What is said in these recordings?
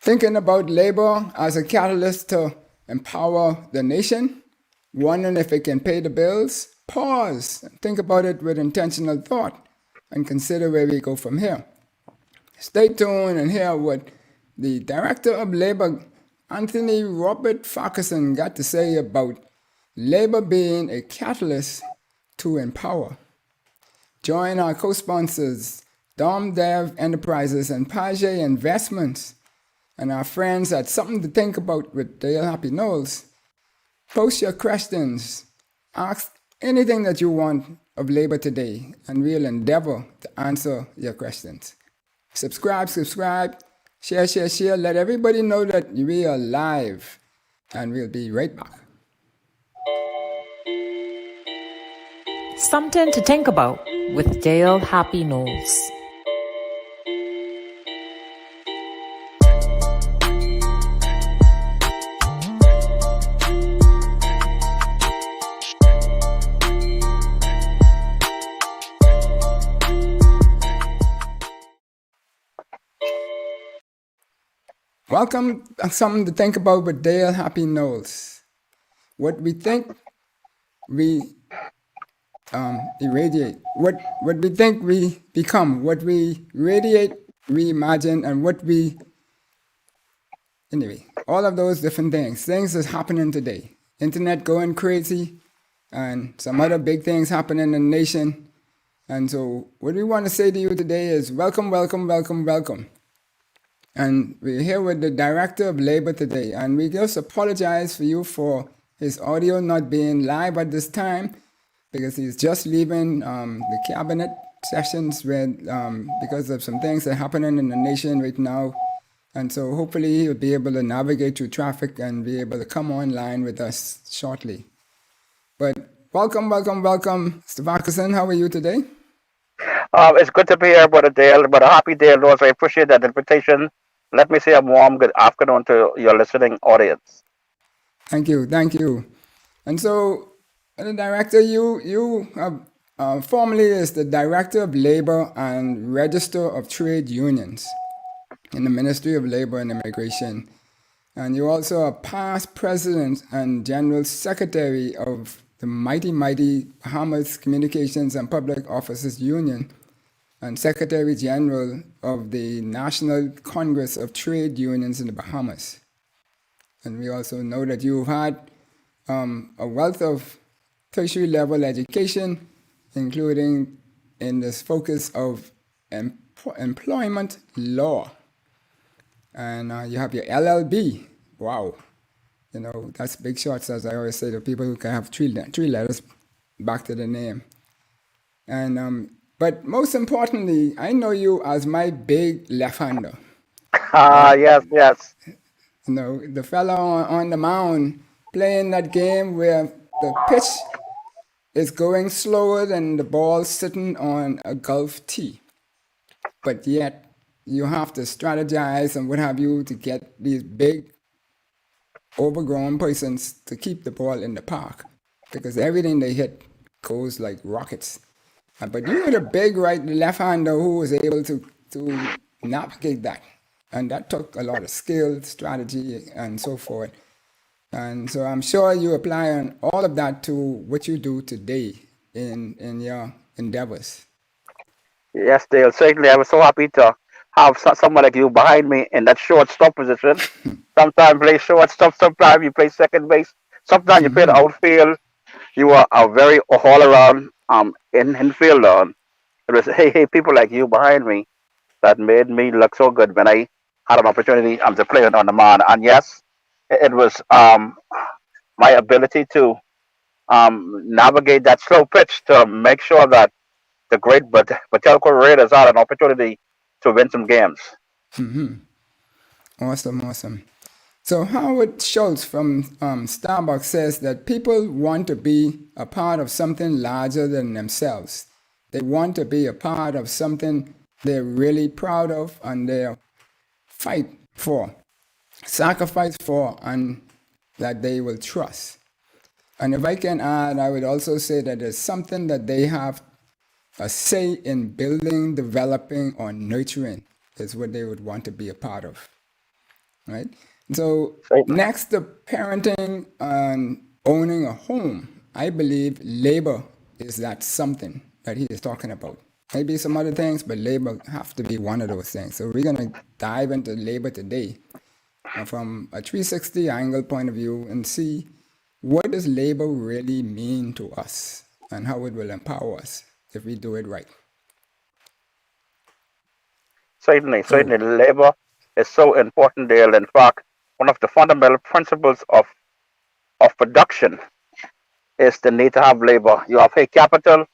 Thinking about labor as a catalyst to empower the nation, wondering if it can pay the bills, pause, think about it with intentional thought, and consider where we go from here. Stay tuned and hear what the Director of Labor, Anthony Robert Farquharson, got to say about labor being a catalyst to empower. Join our co-sponsors, Dom Dev Enterprises and Page Investments, and our friends at Something to Think About with Dale Happy Knowles. Post your questions. Ask anything that you want of labor today, and we'll endeavor to answer your questions. Subscribe, share. Let everybody know that we are live, and we'll be right back. Something to Think About with Dale Happy Knowles. Welcome to Something to Think About with Dale Happy Knowles. What we think, we irradiate. What we think, we become. What we radiate, we imagine, and anyway, all of those different things that's happening today. Internet going crazy, and some other big things happening in the nation. And so what we want to say to you today is welcome. And we're here with the Director of Labor today, and we just apologize for you for his audio not being live at this time, because he's just leaving the cabinet sessions because of some things that are happening in the nation right now. And so hopefully he'll be able to navigate through traffic and be able to come online with us shortly. But welcome. Mr. Farquharson, how are you today? It's good to be here, Brother Dale, but a happy day, Lord. I appreciate that invitation. Let me say a warm good afternoon to your listening audience. Thank you. And so, the Director, you have formerly is the Director of Labor and Registrar of Trade Unions in the Ministry of Labor and Immigration. And you're also a past President and General Secretary of the mighty Bahamas Communications and Public Officers Union, and Secretary General of the National Congress of Trade Unions in the Bahamas. And we also know that you've had a wealth of tertiary level education, including in this focus of employment law. And you have your LLB. Wow. You know, that's big shots, as I always say to people who can have three letters back to the name. And but most importantly, I know you as my big left-hander. Yes. You know, the fella on the mound playing that game where the pitch is going slower than the ball sitting on a golf tee. But yet, you have to strategize and what have you to get these big, overgrown persons to keep the ball in the park, because everything they hit goes like rockets. But you were the big left-hander who was able to navigate that. And that took a lot of skill, strategy, and so forth. And so I'm sure you apply on all of that to what you do today in your endeavors. Yes, Dale. Certainly, I was so happy to have someone like you behind me in that shortstop position. Sometimes you play shortstop, sometimes you play second base, sometimes you play the outfield. You are a very all-around infielder. It was people like you behind me that made me look so good when I had an opportunity to play on the mound. And yes, it was my ability to navigate that slow pitch to make sure that the great Batelco Raiders had an opportunity to win some games. Awesome. So Howard Schultz from Starbucks says that people want to be a part of something larger than themselves. They want to be a part of something they're really proud of and they fight for, sacrifice for, and that they will trust. And if I can add, I would also say that there's something that they have a say in building, developing, or nurturing is what they would want to be a part of. right? So Certainly. next to parenting and owning a home, I believe labor is that something that he is talking about. Maybe some other things, but labor have to be one of those things. So we're gonna dive into labor today from a 360 angle point of view and see what does labor really mean to us and how it will empower us if we do it right. Certainly, So, certainly, labor is so important, Dale. In fact, one of the fundamental principles of production is the need to have labor. You have capital,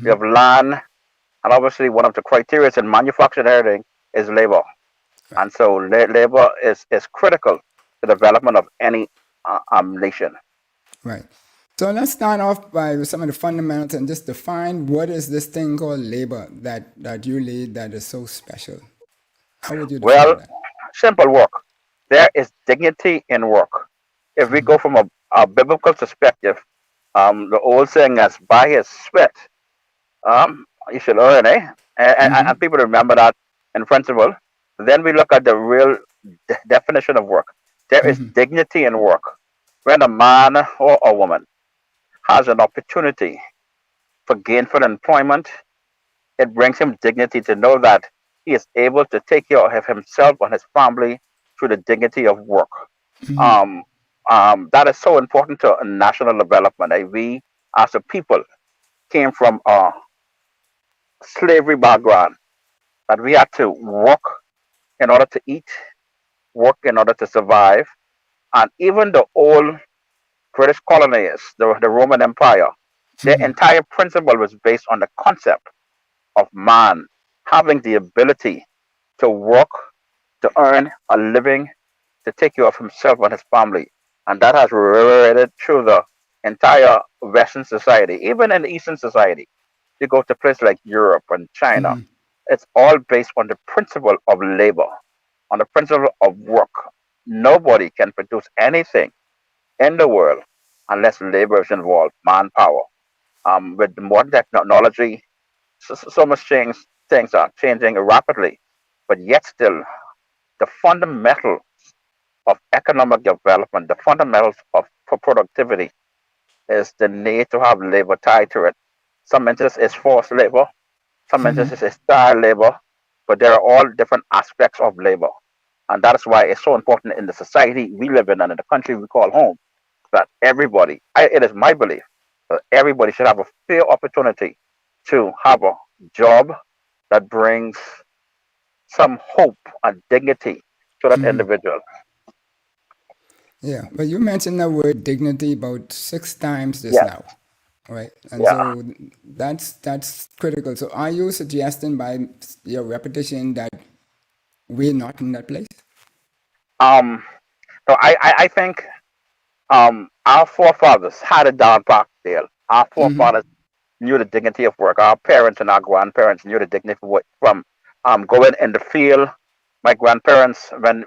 you have land, and obviously one of the criteria in manufacturing everything is labor. right, And so labor is critical to the development of any nation. right. So let's start off by some of the fundamentals and just define what is this thing called labor that you lead that is so special. How would you define Well, that? simple work. There is dignity in work. If we go from a biblical perspective, the old saying is, by his sweat, you should earn, eh? And people remember that in principle. Then we look at the real definition of work. There is dignity in work. When a man or a woman has an opportunity for gainful employment, it brings him dignity to know that he is able to take care of himself and his family through the dignity of work. Um, that is so important to national development. We, as a people, came from a slavery background that we had to work in order to eat, work in order to survive. And even the old British colonies, the Roman Empire, their entire principle was based on the concept of man having the ability to work, to earn a living, to take care of himself and his family. And that has reverberated through the entire Western society, even in the Eastern society. You go to places like Europe and China, it's all based on the principle of labor, on the principle of work. Nobody can produce anything in the world unless labor is involved, manpower. With modern technology, so much things are changing rapidly, but yet still, the fundamental of economic development, the fundamentals of productivity is the need to have labor tied to it. Some instances is forced labor, some instances is child labor, but there are all different aspects of labor. And that is why it's so important in the society we live in and in the country we call home that everybody, it is my belief, that everybody should have a fair opportunity to have a job that brings some hope and dignity to that individual. Yeah, but you mentioned the word dignity about 6 times just Yes, now, right? And yeah. so that's critical. So are you suggesting by your repetition that we're not in that place? Um, so I think our forefathers had it down back there. Our forefathers knew the dignity of work. Our parents and our grandparents knew the dignity of work from going in the field. My grandparents, when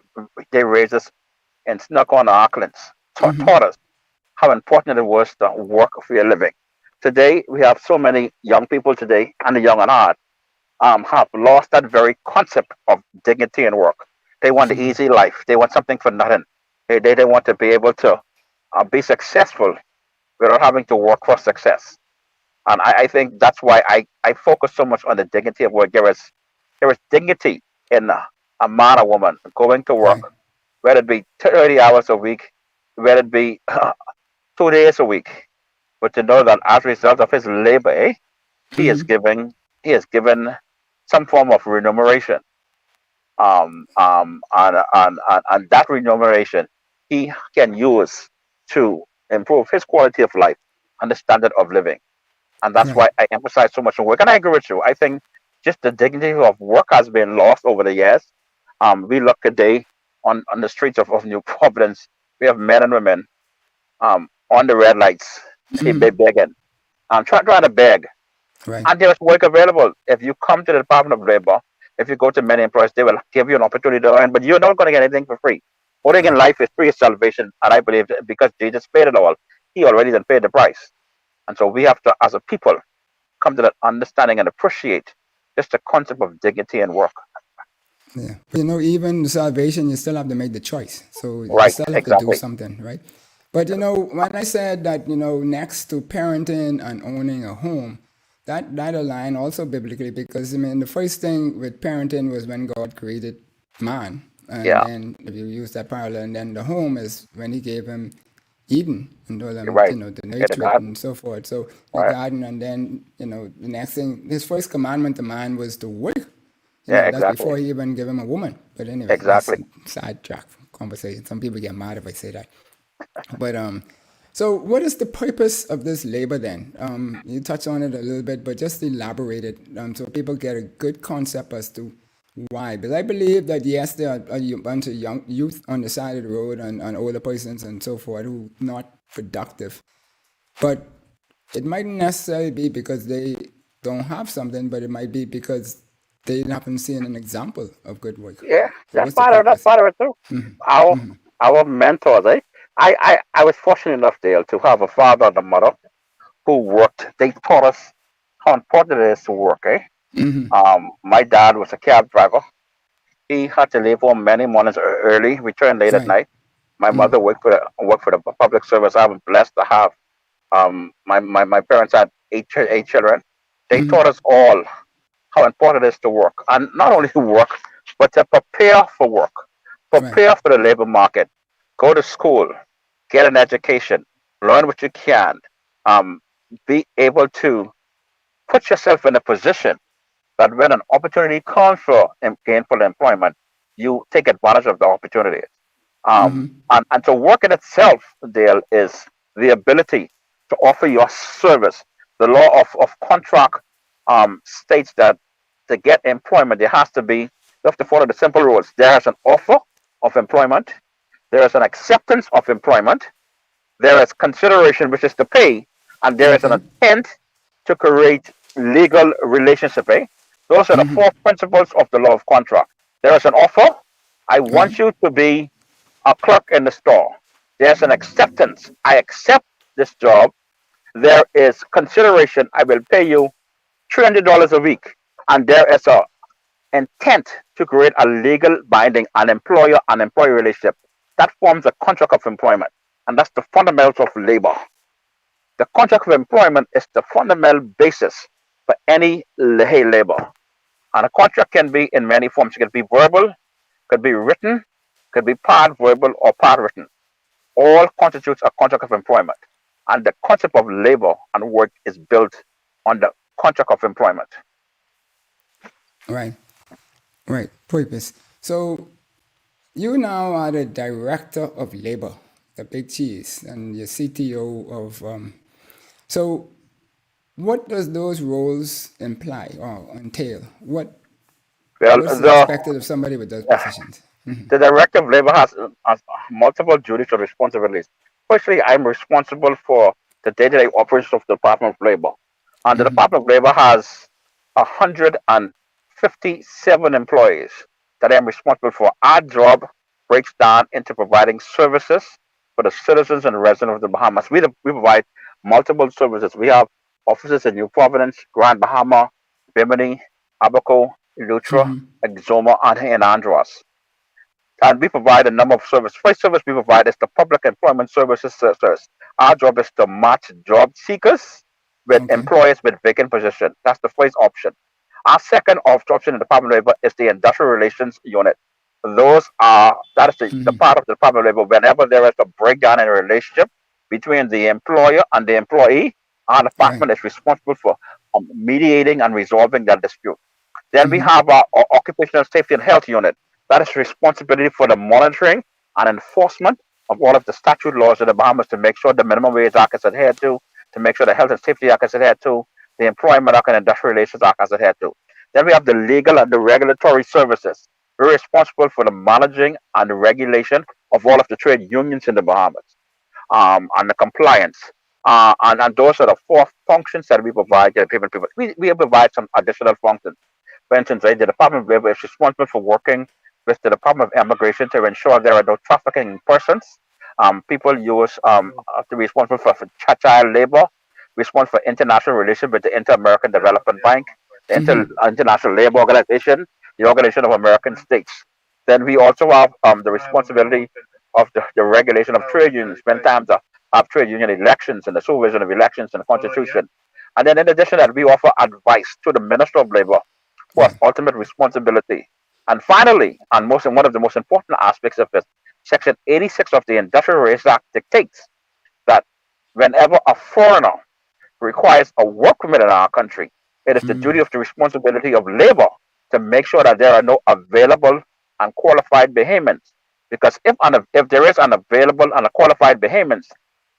they raised us and snuck on our Aucklands, taught us how important it was to work for your living. Today, we have so many young people today, and the young and hard, have lost that very concept of dignity in work. They want the easy life. They want something for nothing. They want to be able to be successful without having to work for success. And I think that's why I focus so much on the dignity of work. There is dignity in a man or woman going to work, Right. whether it be 30 hours a week, whether it be 2 days a week, but to know that as a result of his labor, he is giving he is given some form of remuneration. And that remuneration he can use to improve his quality of life and the standard of living. And that's Right. why I emphasize so much on work. And I agree with you. I think just the dignity of work has been lost over the years. We look today on the streets of New Providence. We have men and women on the red lights, they begging, trying to beg. Right. And there's work available. If you come to the Department of Labor, if you go to many employers, they will give you an opportunity to earn, but you're not going to get anything for free. Only in Right. life is free is salvation. And I believe that because Jesus paid it all, he already done paid the price. And so we have to, as a people, come to that understanding and appreciate just the concept of dignity and work. Yeah. You know, even salvation, you still have to make the choice. So you Right, still have to do exactly. something, right? But you know, when I said that, you know, next to parenting and owning a home, that align also biblically because I mean the first thing with parenting was when God created man. And Yeah, then if you use that parallel, and then the home is when he gave him Eden and told you're him, right. you know, to Get a nurture it garden. and so forth. So the Right. garden, and then, you know, the next thing, his first commandment to man was to work. You Yeah, know, that's exactly. before he even gave him a woman. But anyway, that's Exactly. sidetrack conversation. Some people get mad if I say that. But so what is the purpose of this labor then? You touched on it a little bit, but just elaborate it so people get a good concept as to why. Because I believe that yes, there are a bunch of young youth on the side of the road and older persons and so forth who not productive, but it mightn't necessarily be because they don't have something, but it might be because they haven't seen an example of good work. Yeah, So what's the that's purpose? part of it too. Our mentors, eh? I was fortunate enough, Dale, to have a father and a mother who worked. They taught us how important it is to work, eh? My dad was a cab driver. He had to leave home many mornings early, return late at Right. night. My mother worked for the public service. I was blessed to have my parents had eight children. They taught us all how important it is to work, and not only to work, but to prepare for work, Right. prepare for the labor market, go to school, get an education, learn what you can, um, be able to put yourself in a position that when an opportunity comes for gainful employment, you take advantage of the opportunity. And so work in itself, Dale, is the ability to offer your service. The law of contract states that to get employment, there has to be, you have to follow the simple rules. There is an offer of employment, there is an acceptance of employment, there is consideration, which is to pay, and there is an Okay. intent to create legal relationship. Eh? Those are the four principles of the law of contract. There is an offer. I Right. want you to be a clerk in the store. There's an acceptance. I accept this job. There is consideration. I will pay you $300 a week. And there is a intent to create a legal binding an employer and employee relationship. That forms a contract of employment. And that's the fundamentals of labor. The contract of employment is the fundamental basis for any labor. And a contract can be in many forms. It can be verbal, could be written, could be part verbal or part written. All constitutes a contract of employment. And the concept of labor and work is built on the contract of employment. Right. Right. Purpose. So you now are the director of labor, the big cheese, and your CTO of. So what does those roles imply or entail? Well, What's expected of somebody with those positions? the director of labor has multiple duties or responsibilities. Firstly, I'm responsible for the day-to-day operations of the Department of Labor. And the Department of Labor has 157 employees that I'm responsible for. Our job breaks down into providing services for the citizens and residents of the Bahamas. We provide multiple services. We have offices in New Providence, Grand Bahama, Bimini, Abaco, Lutra, Exoma, and in Andros. And we provide a number of services. First service we provide is the public employment services service. Our job is to match job seekers with Okay. employers with vacant positions. That's the first option. Our second option in the Department of Labor is the Industrial Relations Unit. That is the part of the Department of Labor. Whenever there is a breakdown in a relationship between the employer and the employee, our Right. department is responsible for mediating and resolving that dispute. Then we have our Occupational Safety and Health Unit. That is responsibility for the monitoring and enforcement of all of the statute laws in the Bahamas to make sure the minimum wage act is adhered to make sure the Health and Safety Act is adhered to, the Employment Act and Industrial Relations Act is adhered to. Then we have the legal and the regulatory services. We're responsible for the managing and the regulation of all of the trade unions in the Bahamas, and the compliance. And those are the four functions that we provide to the people. We provide some additional functions. For instance, right, the Department of Labor is responsible for working with the Department of Immigration to ensure there are no trafficking persons. People use have to be responsible for child labor, responsible for international relations with the Inter-American Development Bank, the International Labor Organization, the Organization of American States. Then we also have the responsibility of the regulation of trade unions. Many times have trade union elections and the supervision of elections and the Constitution. And then in addition to that, we offer advice to the Minister of Labor, who has Right. ultimate responsibility. And finally, and one of the most important aspects of this, Section 86 of the Industrial Relations Act dictates that whenever a foreigner requires a work permit in our country, it is the duty of the responsibility of labor to make sure that there are no available and qualified Bahamians. Because if there is an available and a qualified Bahamians,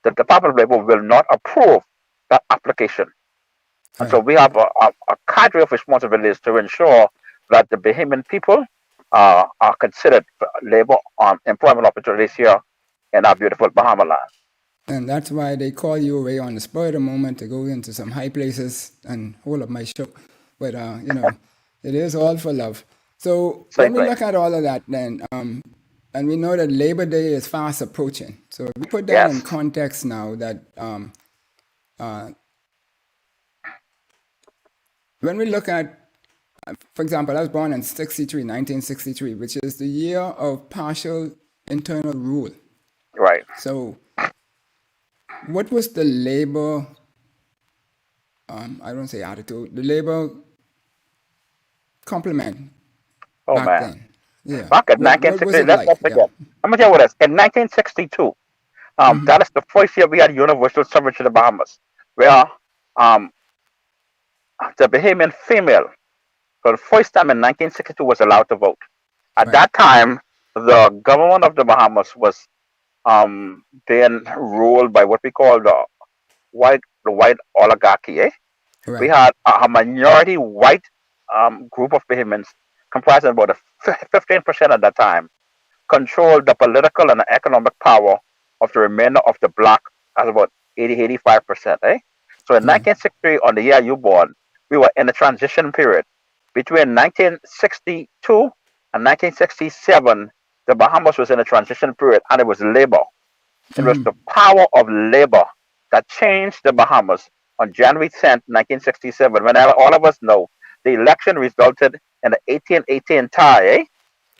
the Department of Labor will not approve that application. And so Right. we have a cadre of responsibilities to ensure that the Bahamian people are considered for labor employment opportunities here in our beautiful Bahama land. And that's why they call you away on the spur of the moment to go into some high places and hold up my show. But, it is all for love. So when we Certainly. look at all of that, then, and we know that Labor Day is fast approaching. So if we put that in Yes. context now, that when we look at, for example, I was born in 1963, which is the year of partial internal rule. Right. So what was the labor, I don't say attitude, the labor complement Oh back man. then? Yeah. Back in What was 1960, it let's like? not Yeah. forget. I'm gonna tell you what it is. In 1962, that is the first year we had universal suffrage in the Bahamas, where um, the Bahamian female, for the first time in 1962, was allowed to vote. At Right. that time, the government of the Bahamas was being ruled by what we call the white oligarchy. We Right. had a minority white group of Bahamians, comprising about 15% at that time, controlled the political and the economic power of the remainder of the bloc as about 85%. So in Right. 1963, on the year you born, we were in a transition period. Between 1962 and 1967, the Bahamas was in a transition period, and it was labor. It was the power of labor that changed the Bahamas on January 10th, 1967, when all of us know the election resulted in the 1818 tie.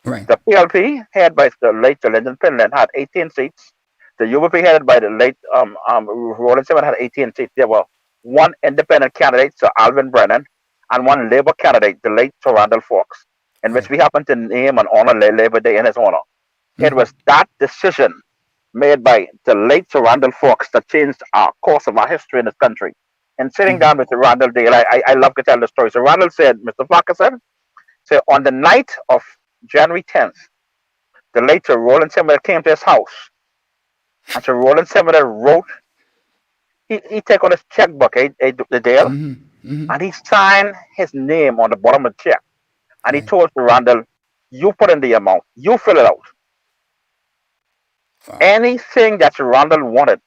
Right. The PLP, headed by the late Lyndon Pinland, had 18 seats. The UBP, headed by the late Roland Simmons, had 18 seats. There were one independent candidate, Sir Alvin Brennan, and one Labour candidate, the late Sir Randall Fawkes, in which Right. we happen to name and honor Labor Day in his honor. It was that decision made by the late Sir Randall Fawkes that changed our course of our history in this country. And sitting down with Sir Randall Dale, I love to tell the story. So Randall said, Mr. Farquharson, so on the night of January 10th, the late Sir Roland Simmons came to his house, and Sir Roland Simmons wrote, he take on his checkbook, the Dale, and he signed his name on the bottom of the check. And he Right. told Sir Randall, you put in the amount, you fill it out. Wow. Anything that Sir Randall wanted,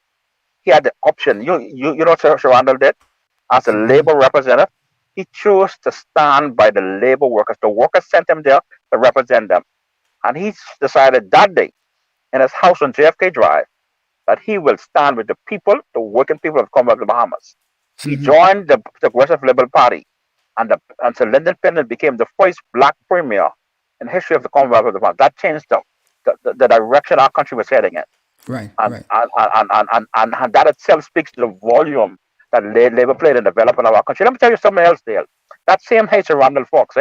he had the option. You know what Sir Randall did? As a labor representative, he chose to stand by the labor workers. The workers sent him there to represent them. And he decided that day in his house on JFK Drive that he will stand with the people, the working people of the Commonwealth of the Bahamas. He joined the Progressive Liberal Party, and Sir Lyndon Pinland became the first black premier in the history of the Commonwealth of the Bahamas. That changed the direction our country was heading in. Right. And, Right. and that itself speaks to the volume that Labour played in developing our country. Let me tell you something else, Dale. That same Sir Randall Fawkes,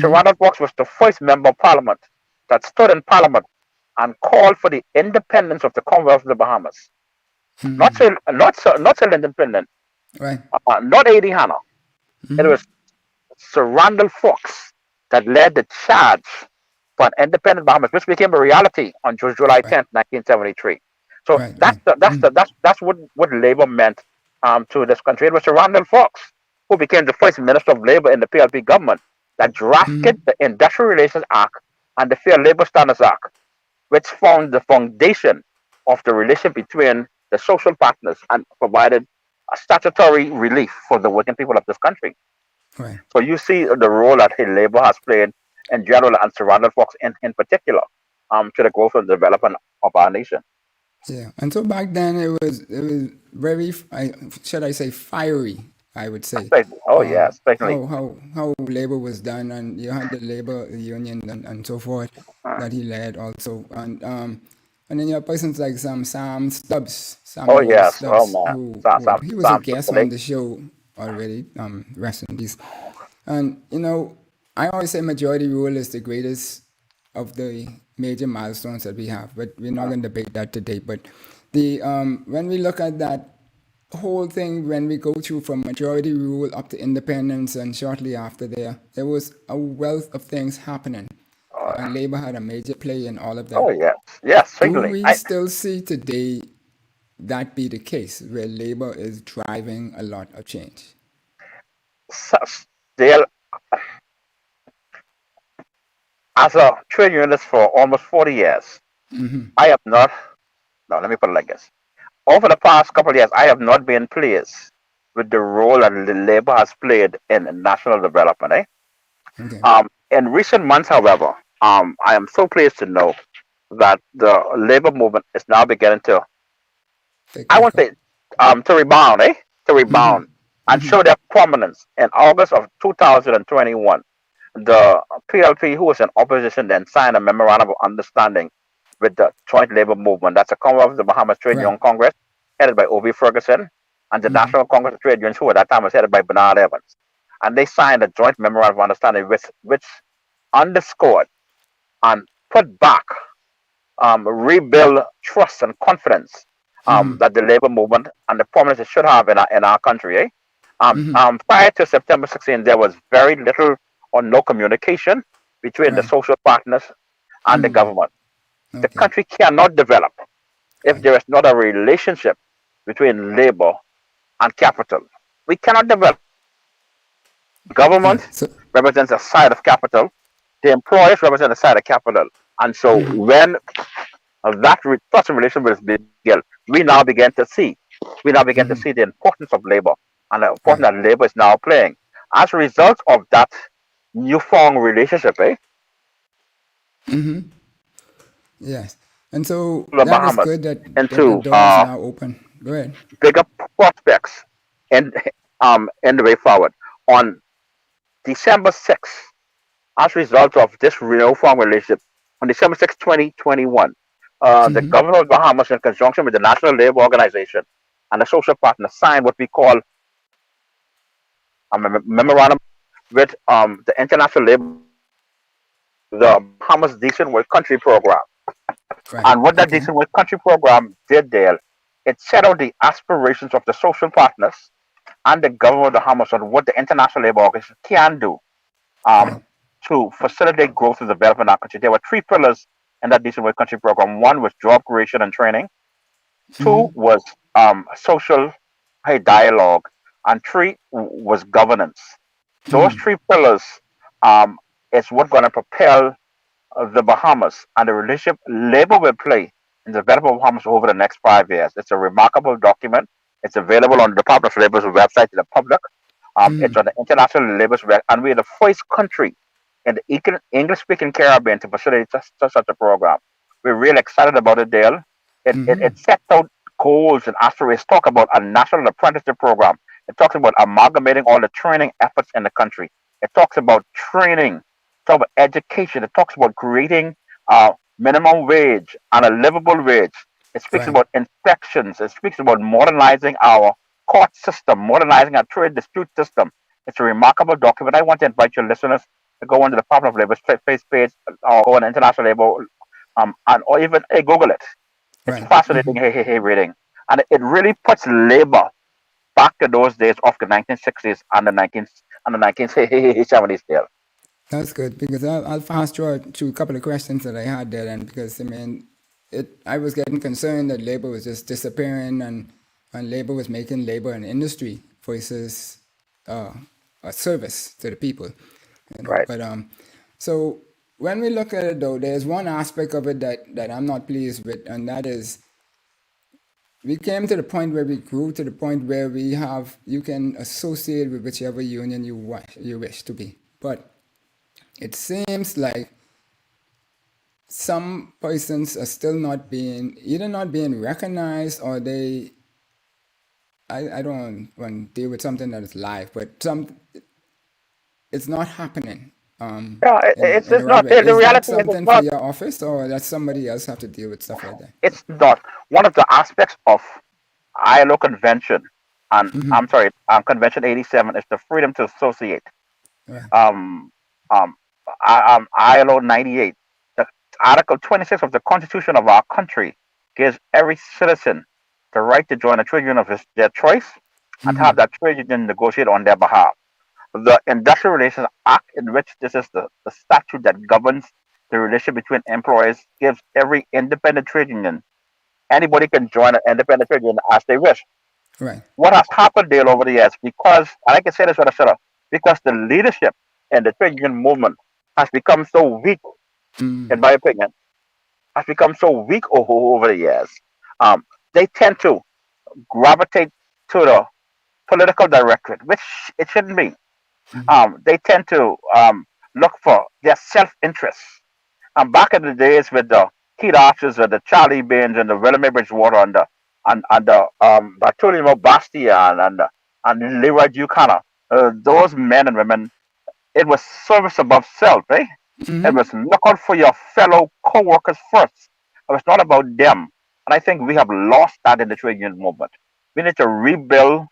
Sir Randall Fawkes was the first member of Parliament that stood in Parliament and called for the independence of the Commonwealth of the Bahamas. Not Sir Lyndon Pinland, Right. not A.D. Hanna. It was Sir Randall Fawkes that led the charge for an independent Bahamas, which became a reality on July Right. 10th, 1973. So Right. that's Right. that's what Labour meant to this country. It was Sir Randall Fawkes who became the first Minister of Labour in the PLP government that drafted the Industrial Relations Act and the Fair Labour Standards Act, which formed the foundation of the relation between the social partners and provided a statutory relief for the working people of this country. Right. So you see the role that Labour has played in general and Sir Randall Fawkes in particular to the growth and development of our nation. Yeah. And so back then it was very, should I say, fiery I would say. Oh yeah, especially. How labor was done, and you had the labor union and so forth that he led also, and then you have persons like Oh Samuel yes. Oh Stubbs, man. who he was a Sam guest on Tripoli. the show already, rest in peace. And I always say majority rule is the greatest of the major milestones that we have, but we're not going to debate that today. But the when we look at that whole thing, when we go through from majority rule up to independence and shortly after there was a wealth of things happening, and labor had a major play in all of that. Oh yes. Yes, Do certainly. we still see today that be the case, where labor is driving a lot of change? Still, as a trade unionist for almost 40 years, I have not. No, let me put it like this. Over the past couple of years, I have not been pleased with the role that the labor has played in national development. Okay. In recent months, however, I am so pleased to know that the labor movement is now beginning to, Take I back want up. to say, to rebound, to rebound and show their prominence. In August of 2021, the PLP, who was in opposition, then signed a memorandum of understanding with the Joint Labor Movement. That's a Commonwealth of the Bahamas Trade Right. Union Congress, headed by Obie Ferguson, and the National Congress of Trade Unions, who at that time was headed by Bernard Evans. And they signed a joint memorandum of understanding which underscored and put back, rebuild trust and confidence that the labor movement and the prominence it should have in our country. Prior to September 16, there was very little or no communication between the Right. social partners and the government. The Okay. country cannot develop if Right. there is not a relationship between labor and capital. We cannot develop. Yeah. Government So. represents a side of capital. The employers represent a side of capital. And so when such a relationship is built, we now begin to see the importance of labor and the importance Right. that labor is now playing. As a result of that newfound relationship, Yes. And so the that is Bahamas good that the into door is now open. Go ahead. bigger prospects in in the way forward. On December 6th, as a result of this newfound relationship, on December 6, 2021, the governor of Bahamas, in conjunction with the National Labor Organization and the social partners, signed what we call a memorandum with the International Labor, the Bahamas Decent Work Country Program. Right. And what that Okay. Decent Work Country Program did there, it set out the aspirations of the social partners and the government of the Bahamas on what the International Labor Organization can do Right. um, to facilitate growth and development in our country. There were three pillars in that Decent Work Country Program. One was job creation and training. Two was social dialogue. And three was governance. Those three pillars um, is what going to propel the Bahamas and the relationship labor will play in the development of Bahamas over the next 5 years. It's a remarkable document. It's available on the Department of Labor's website to the public. It's on the International Labor's website, and we're the first country in the English-speaking Caribbean to facilitate such a program. We're really excited about it, Dale. It sets out goals and aspirations. Talk about a national apprenticeship program. It talks about amalgamating all the training efforts in the country. It talks about training. It talks about education. It talks about creating minimum wage and a livable wage. It speaks Right. about inspections. It speaks about modernizing our court system, modernizing our trade dispute system. It's a remarkable document. I want to invite your listeners to go on to the Department of Labor's face page or go on International Labor and or even Google it. It's Right. fascinating reading. And it really puts labor back to those days of the 1960s and the 1970s there. That's good because I'll fast forward to a couple of questions that I had there, and because I mean, I was getting concerned that labor was just disappearing, and labor was making labor an industry versus uh, a service to the people, Right. But so when we look at it though, there's one aspect of it that I'm not pleased with, and that is we came to the point where we grew to the point where you can associate with whichever union you wish to be, but it seems like some persons are still not being recognized, or I don't want to deal with something that is live, but it's not happening Yeah, in the it's right not. way. The Is that reality is it's something for not. your office, or that somebody else have to deal with stuff like that? It's not. One of the aspects of ILO convention, and I'm sorry, Convention 87 is the freedom to associate. Right. Um, um, ILO 98, the Article 26 of the Constitution of our country gives every citizen the right to join a trade union of their choice and to have that trade union negotiate on their behalf. The Industrial Relations Act, in which this is the statute that governs the relationship between employers, gives every independent trade union, anybody can join an independent trade union as they wish. Right. What has happened, Dale, over the years, because, and I can say this with a shut up, because the leadership in the trade union movement has become so weak, in my opinion, has become so weak over the years. Um, they tend to gravitate to the political directorate, which it shouldn't be. They tend to look for their self-interest. Back in the days with the Keith Archers and the Charlie Baines and the William Bridgewater and the Bartolomeo Bastian and Leroy Buchanan, those men and women, it was service above self, eh? It was look out for your fellow co-workers first. It was not about them. And I think we have lost that in the trade union movement. We need to rebuild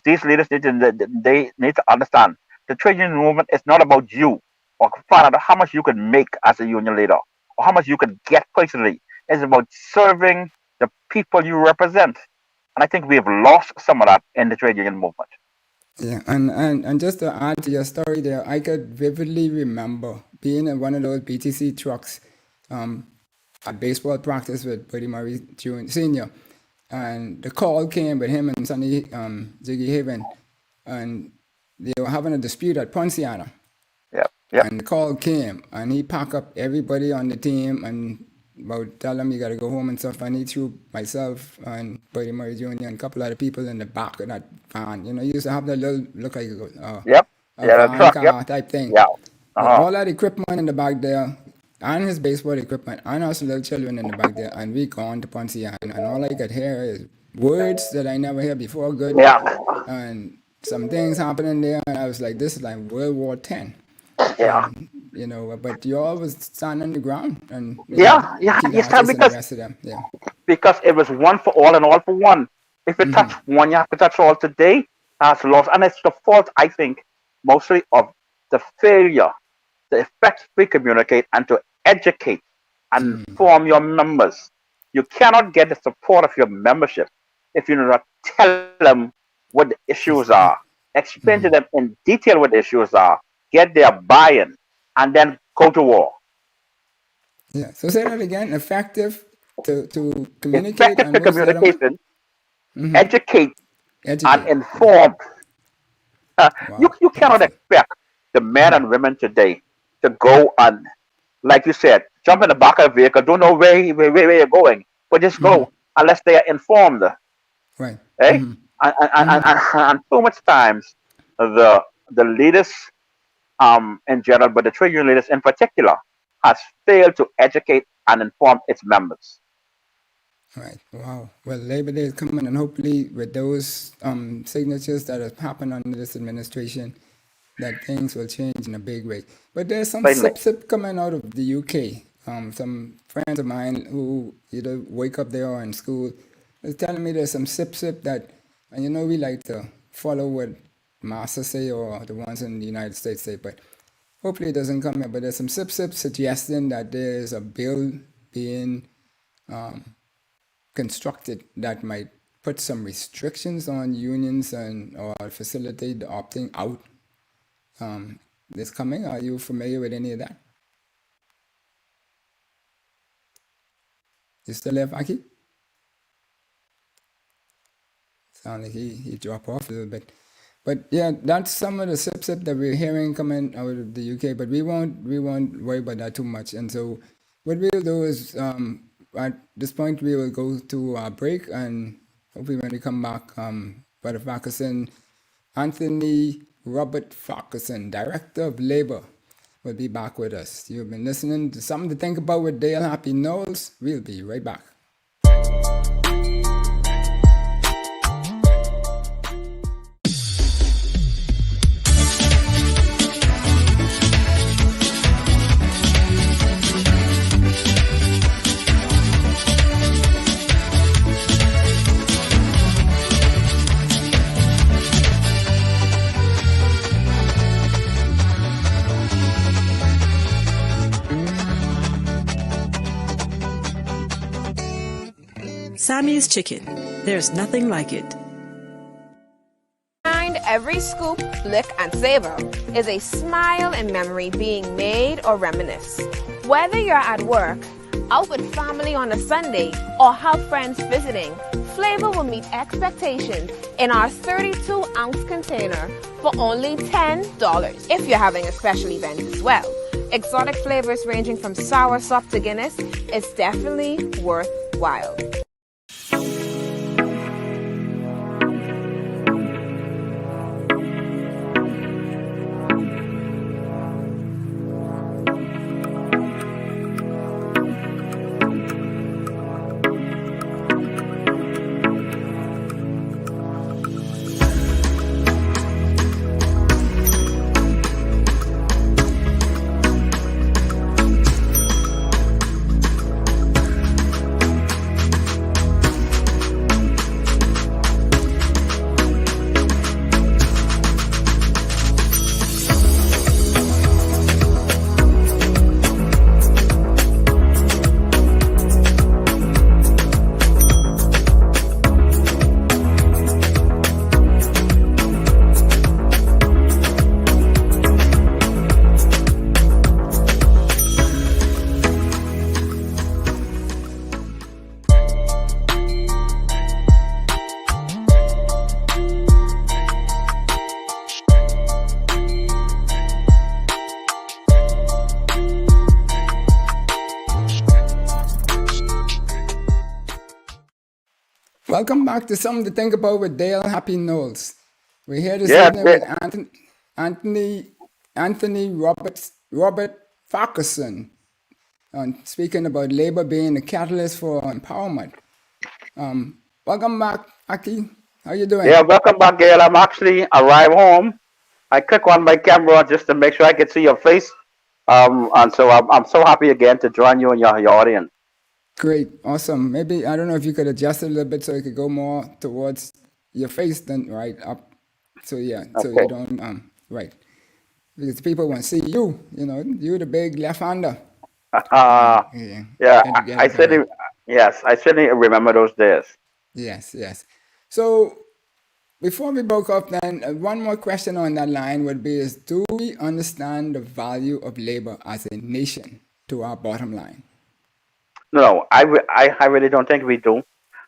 these leaders they need to understand the trade union movement is not about you or find out how much you can make as a union leader or how much you can get personally. It's about serving the people you represent. And I think we have lost some of that in the trade union movement. Yeah, and just to add to your story there, I could vividly remember being in one of those BTC trucks at baseball practice with Buddy Murray Jr. Sr. And the call came with him and Sonny Jiggy Haven, and they were having a dispute at Ponciana. Yeah, yeah. And the call came, and he packed up everybody on the team and about tell them you got to go home and stuff. And he threw myself and Buddy Murray Jr. and a couple other people in the back of that van. You know, he used to have that little, look like a Yep. Yeah, the van truck. car Yep. type thing. Yeah. But Uh-huh. all that equipment in the back there, and his baseball equipment, and us little children in the back there, and we gone to Ponciana. And all I could hear is words that I never heard before, good. Yeah. And some things happening there, and I was like, this is like World War X. Yeah. You know, but you always stand on the ground and Yeah. Yeah. Keith You stand Artist and the because rest of them. Yeah. it was one for all and all for one. If you touch one, you have to touch all today. That's lost. And it's the fault, I think, mostly of the failure to effectively communicate and to educate and inform your members. You cannot get the support of your membership if you do not tell them what the issues are, explain to them in detail what the issues are, get their buy-in, and then go to war. Yeah. So say that again. Effective to communicate Effective and to what's the other one? communication, educate, and Educate. inform. You Wow. cannot Powerful. expect the men and women today to go and, like you said, jump in the back of a vehicle, don't know where you're going, but just go unless they are informed. Right. Eh? And so much times the leaders in general, but the trade union leaders in particular, has failed to educate and inform its members. Right. Wow. Well, Labor Day is coming, and hopefully, with those signatures that have happened under this administration, that things will change in a big way. But there's some Finally. sip coming out of the UK. Some friends of mine who either wake up there or in school is telling me there's some sip that, and you know we like to follow what masters say or the ones in the United States say, but hopefully it doesn't come here. But there's some sip suggesting that there's a bill being constructed that might put some restrictions on unions and or facilitate the opting out. This coming. Are you familiar with any of that? You still there, Aki? Sound like he dropped off a little bit. But yeah, that's some of the sip that we're hearing coming out of the UK. But we won't worry about that too much. And so what we'll do is at this point we will go to our break, and hopefully when we come back, Brother Farquharson, Anthony Robert Farquharson, Director of Labor, will be back with us. You've been listening to Something to Think About with Dale Happy Knowles. We'll be right back. Sammy's Chicken. There's nothing like it. Behind every scoop, lick, and savor is a smile and memory being made or reminisced. Whether you're at work, out with family on a Sunday, or have friends visiting, Flavour will meet expectations in our 32-ounce container for only $10 if you're having a special event as well. Exotic flavors ranging from soursop to Guinness is definitely worthwhile. Welcome back to Something to Think About with Dale Happy Knowles. We're here this Yeah, evening with Anthony Robert Farquharson, speaking about labor being a catalyst for empowerment. Welcome back, Aki. How you doing? yeah, welcome back, Gail. I'm actually arrived home. I click on my camera just to make sure I can see your face. And so I'm so happy again to join you and your audience. Great, awesome. Maybe I don't know if you could adjust it a little bit so it could go more towards your face than right up. So yeah, so Okay. you don't right, because people want to see you. You know, you the big left-hander. Yeah, Yeah, gotta get I it going. certainly, yes, I certainly remember those days. Yes, yes. So before we broke up, then one more question on that line would be: is do we understand the value of labor as a nation to our bottom line? No, I really don't think we do.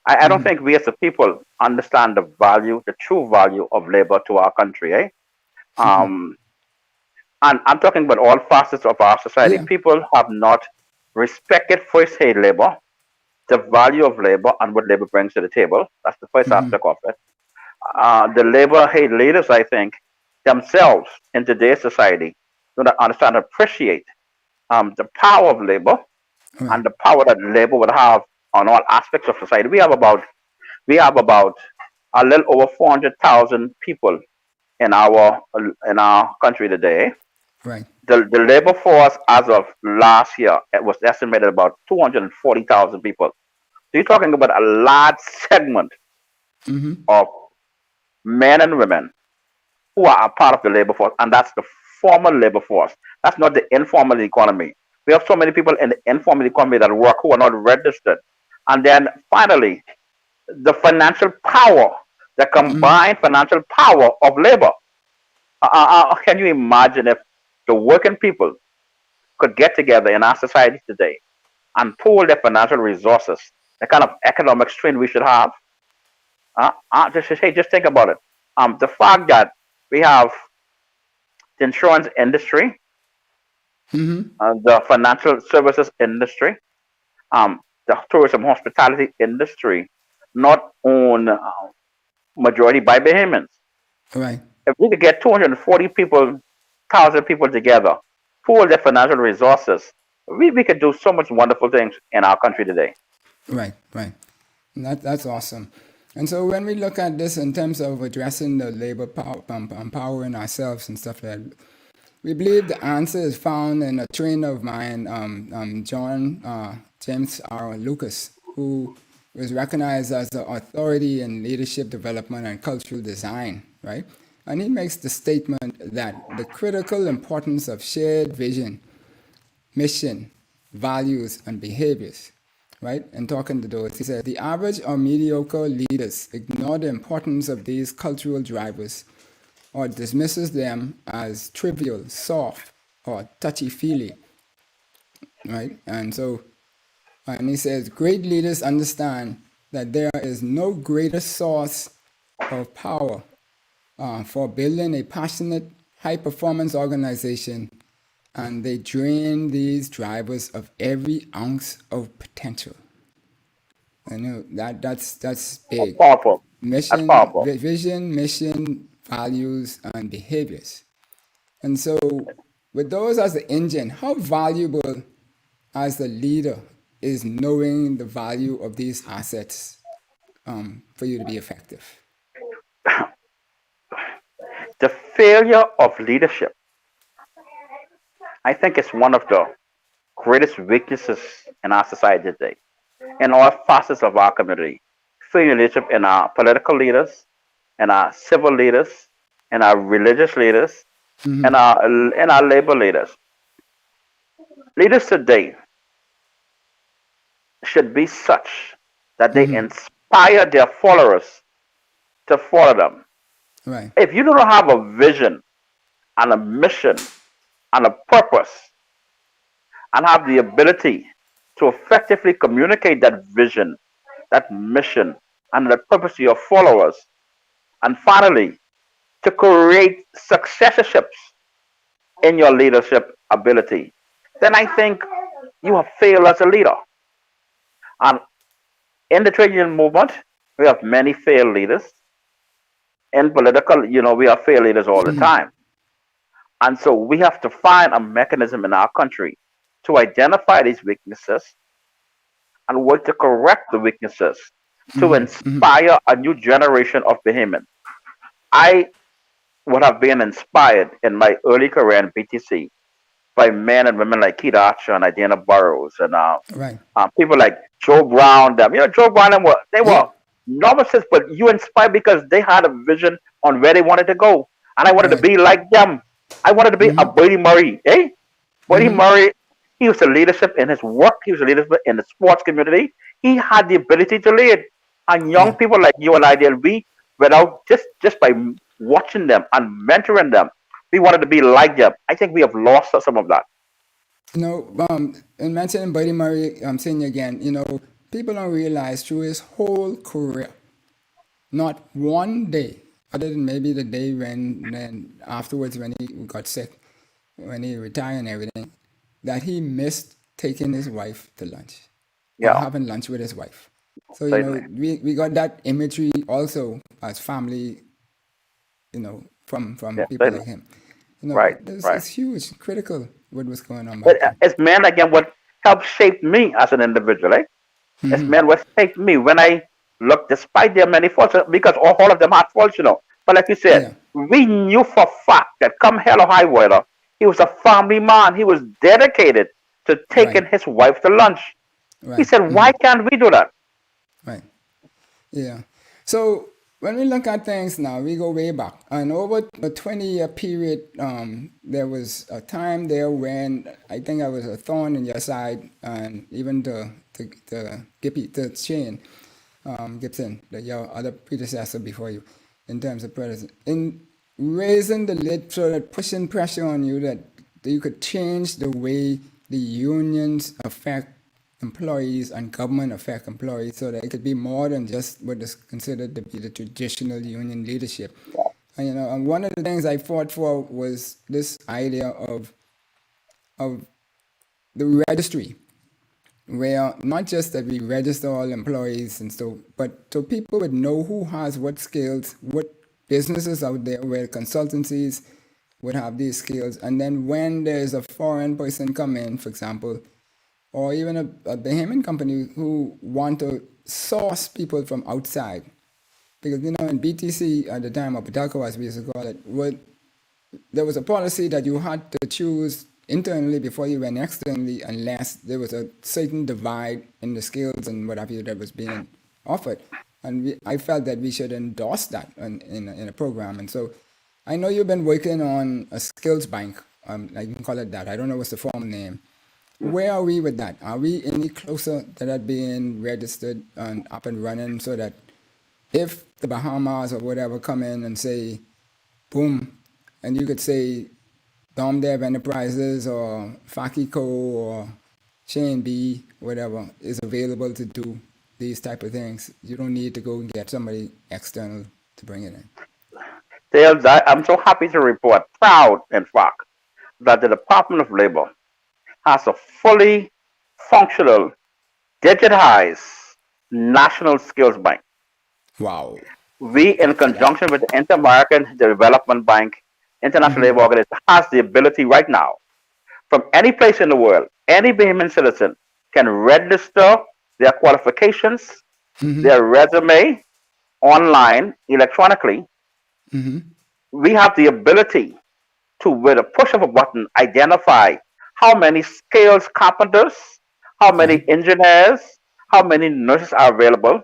I don't think we as a people understand the value, the true value of labor to our country, eh? Um, and I'm talking about all facets of our society. Yeah. People have not respected first aid labor, the value of labor, and what labor brings to the table. That's the first aspect of it. The labor hate leaders, I think, themselves in today's society do not understand and appreciate the power of labor Right. and the power that labor would have on all aspects of society. We have about a little over 400,000 people in our country today. Right. The labor force as of last year, it was estimated about 240,000 people. So you're talking about a large segment of men and women who are a part of the labor force, and that's the formal labor force. That's not the informal economy. We have so many people in the informal economy that work who are not registered. And then finally, the financial power, the combined financial power of labor. Can you imagine if the working people could get together in our society today and pool their financial resources, the kind of economic strength we should have? Just think about it. The fact that we have the insurance industry, the financial services industry, the tourism hospitality industry, not owned majority by Bahamians. Right. If we could get 240,000 people together, pool their financial resources, we could do so much wonderful things in our country today. Right, right. And that's awesome. And so when we look at this in terms of addressing the labor power, empowering ourselves and stuff like that, we believe the answer is found in a trainer of mine, James R. Lucas, who was recognized as the authority in leadership development and cultural design, right? And he makes the statement that the critical importance of shared vision, mission, values, and behaviors right? And talking to those, he said, the average or mediocre leaders ignore the importance of these cultural drivers or dismisses them as trivial, soft, or touchy-feely, right? And he says, great leaders understand that there is no greater source of power for building a passionate, high-performance organization, and they drain these drivers of every ounce of potential. I know that's big. Powerful. That's Mission, powerful. vision, mission, values, and behaviors. And so, with those as the engine, how valuable as the leader is knowing the value of these assets for you to be effective? The failure of leadership, I think, is one of the greatest weaknesses in our society today, in all facets of our community. Failure leadership in our political leaders, in our civil leaders, in our religious leaders, in our labor leaders. Leaders today should be such that they inspire their followers to follow them. Right. If you don't have a vision and a mission and a purpose and have the ability to effectively communicate that vision, that mission, and that purpose to your followers, and finally, to create successorships in your leadership ability, then I think you have failed as a leader. And in the trade union movement, we have many failed leaders. In political, we have failed leaders all the time. And so we have to find a mechanism in our country to identify these weaknesses and work to correct the weaknesses to inspire a new generation of Bahamians. I would have been inspired in my early career in BTC by men and women like Keith Archer and Adina Burrows and Right. people like Joe Brown. Joe Brown, they were novices, but you inspired because they had a vision on where they wanted to go. And I wanted to be like them. I wanted to be a Brady Murray. Brady Murray, he was a leadership in his work. He was a leadership in the sports community. He had the ability to lead. And young people like you and I, without just by watching them and mentoring them, we wanted to be like them. I think we have lost some of that. In mentioning Buddy Murray, I'm saying again, people don't realize through his whole career, not one day, other than maybe the day then afterwards when he got sick, when he retired and everything, that he missed taking his wife to lunch. Or having lunch with his wife. So, we got that imagery also as family, from people like him. It's huge, critical what was going on. But it's men, again, what helped shape me as an individual, It's men what shaped me when I look, despite their many faults, because all of them had faults, But like you said, we knew for a fact that come hell or high water, he was a family man. He was dedicated to taking his wife to lunch. He said, why can't we do that? Right. Yeah. So when we look at things now, we go way back. And over a 20-year period, there was a time there when I think I was a thorn in your side, and even the Shane Gibson, your other predecessor before you, in terms of president, in raising the lid, sort of pushing pressure on you that you could change the way the unions affect employees and government affect employees, so that it could be more than just what is considered to be the traditional union leadership. And one of the things I fought for was this idea of the registry, where not just that we register all employees and so, but so people would know who has what skills, what businesses out there where consultancies would have these skills, and then when there's a foreign person come in, for example, or even a Bahamian company who want to source people from outside. Because, in BTC at the time, or Patalco as we used to call it, there was a policy that you had to choose internally before you went externally unless there was a certain divide in the skills and what have you that was being offered. And I felt that we should endorse that in a program. And so I know you've been working on a skills bank, I can call it that. I don't know what's the formal name. where are we with that? Are we any closer to that being registered and up and running so that if the Bahamas or whatever come in and say, boom, and you could say Dom Dev Enterprises or Fakico or Shane B, whatever, is available to do these type of things. You don't need to go and get somebody external to bring it in. Dale, I'm so happy to report, proud in fact, that the Department of Labor has a fully functional, digitized national skills bank. Wow. We, in conjunction with the Inter-American Development Bank, International Labor Organization, has the ability right now, from any place in the world, any Bahamian citizen can register their qualifications, their resume online, electronically. We have the ability to, with a push of a button, identify how many skilled carpenters, how many engineers, how many nurses are available.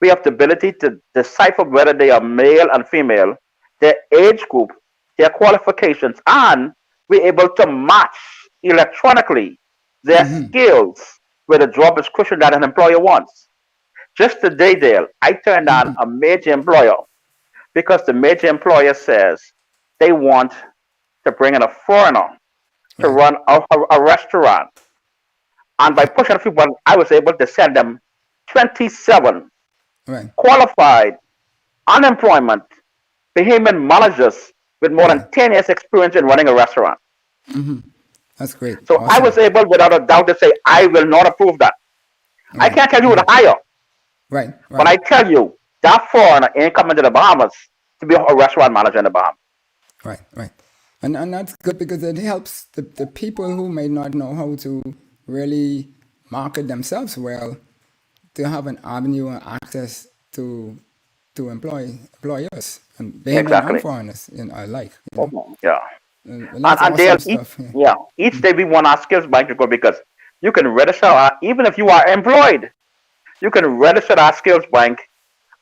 We have the ability to decipher whether they are male and female, their age group, their qualifications, and we're able to match electronically their skills with a job description that an employer wants. Just today, Dale, I turned on a major employer because the major employer says they want to bring in a foreigner to run a restaurant. And by pushing a few buttons, I was able to send them 27 qualified, unemployment, Bahamian managers with more than 10 years experience in running a restaurant. That's great. So Awesome. I was able, without a doubt, to say, I will not approve that. I can't tell you who to hire. Right. But I tell you, that foreigner ain't coming to the Bahamas to be a restaurant manager in the Bahamas. Right. And that's good because it helps the people who may not know how to really market themselves well to have an avenue and access to employers and Bahamian and foreigners alike. Yeah. And that's And awesome they'll stuff. each day we want our skills bank to go because you can register even if you are employed, you can register our skills bank,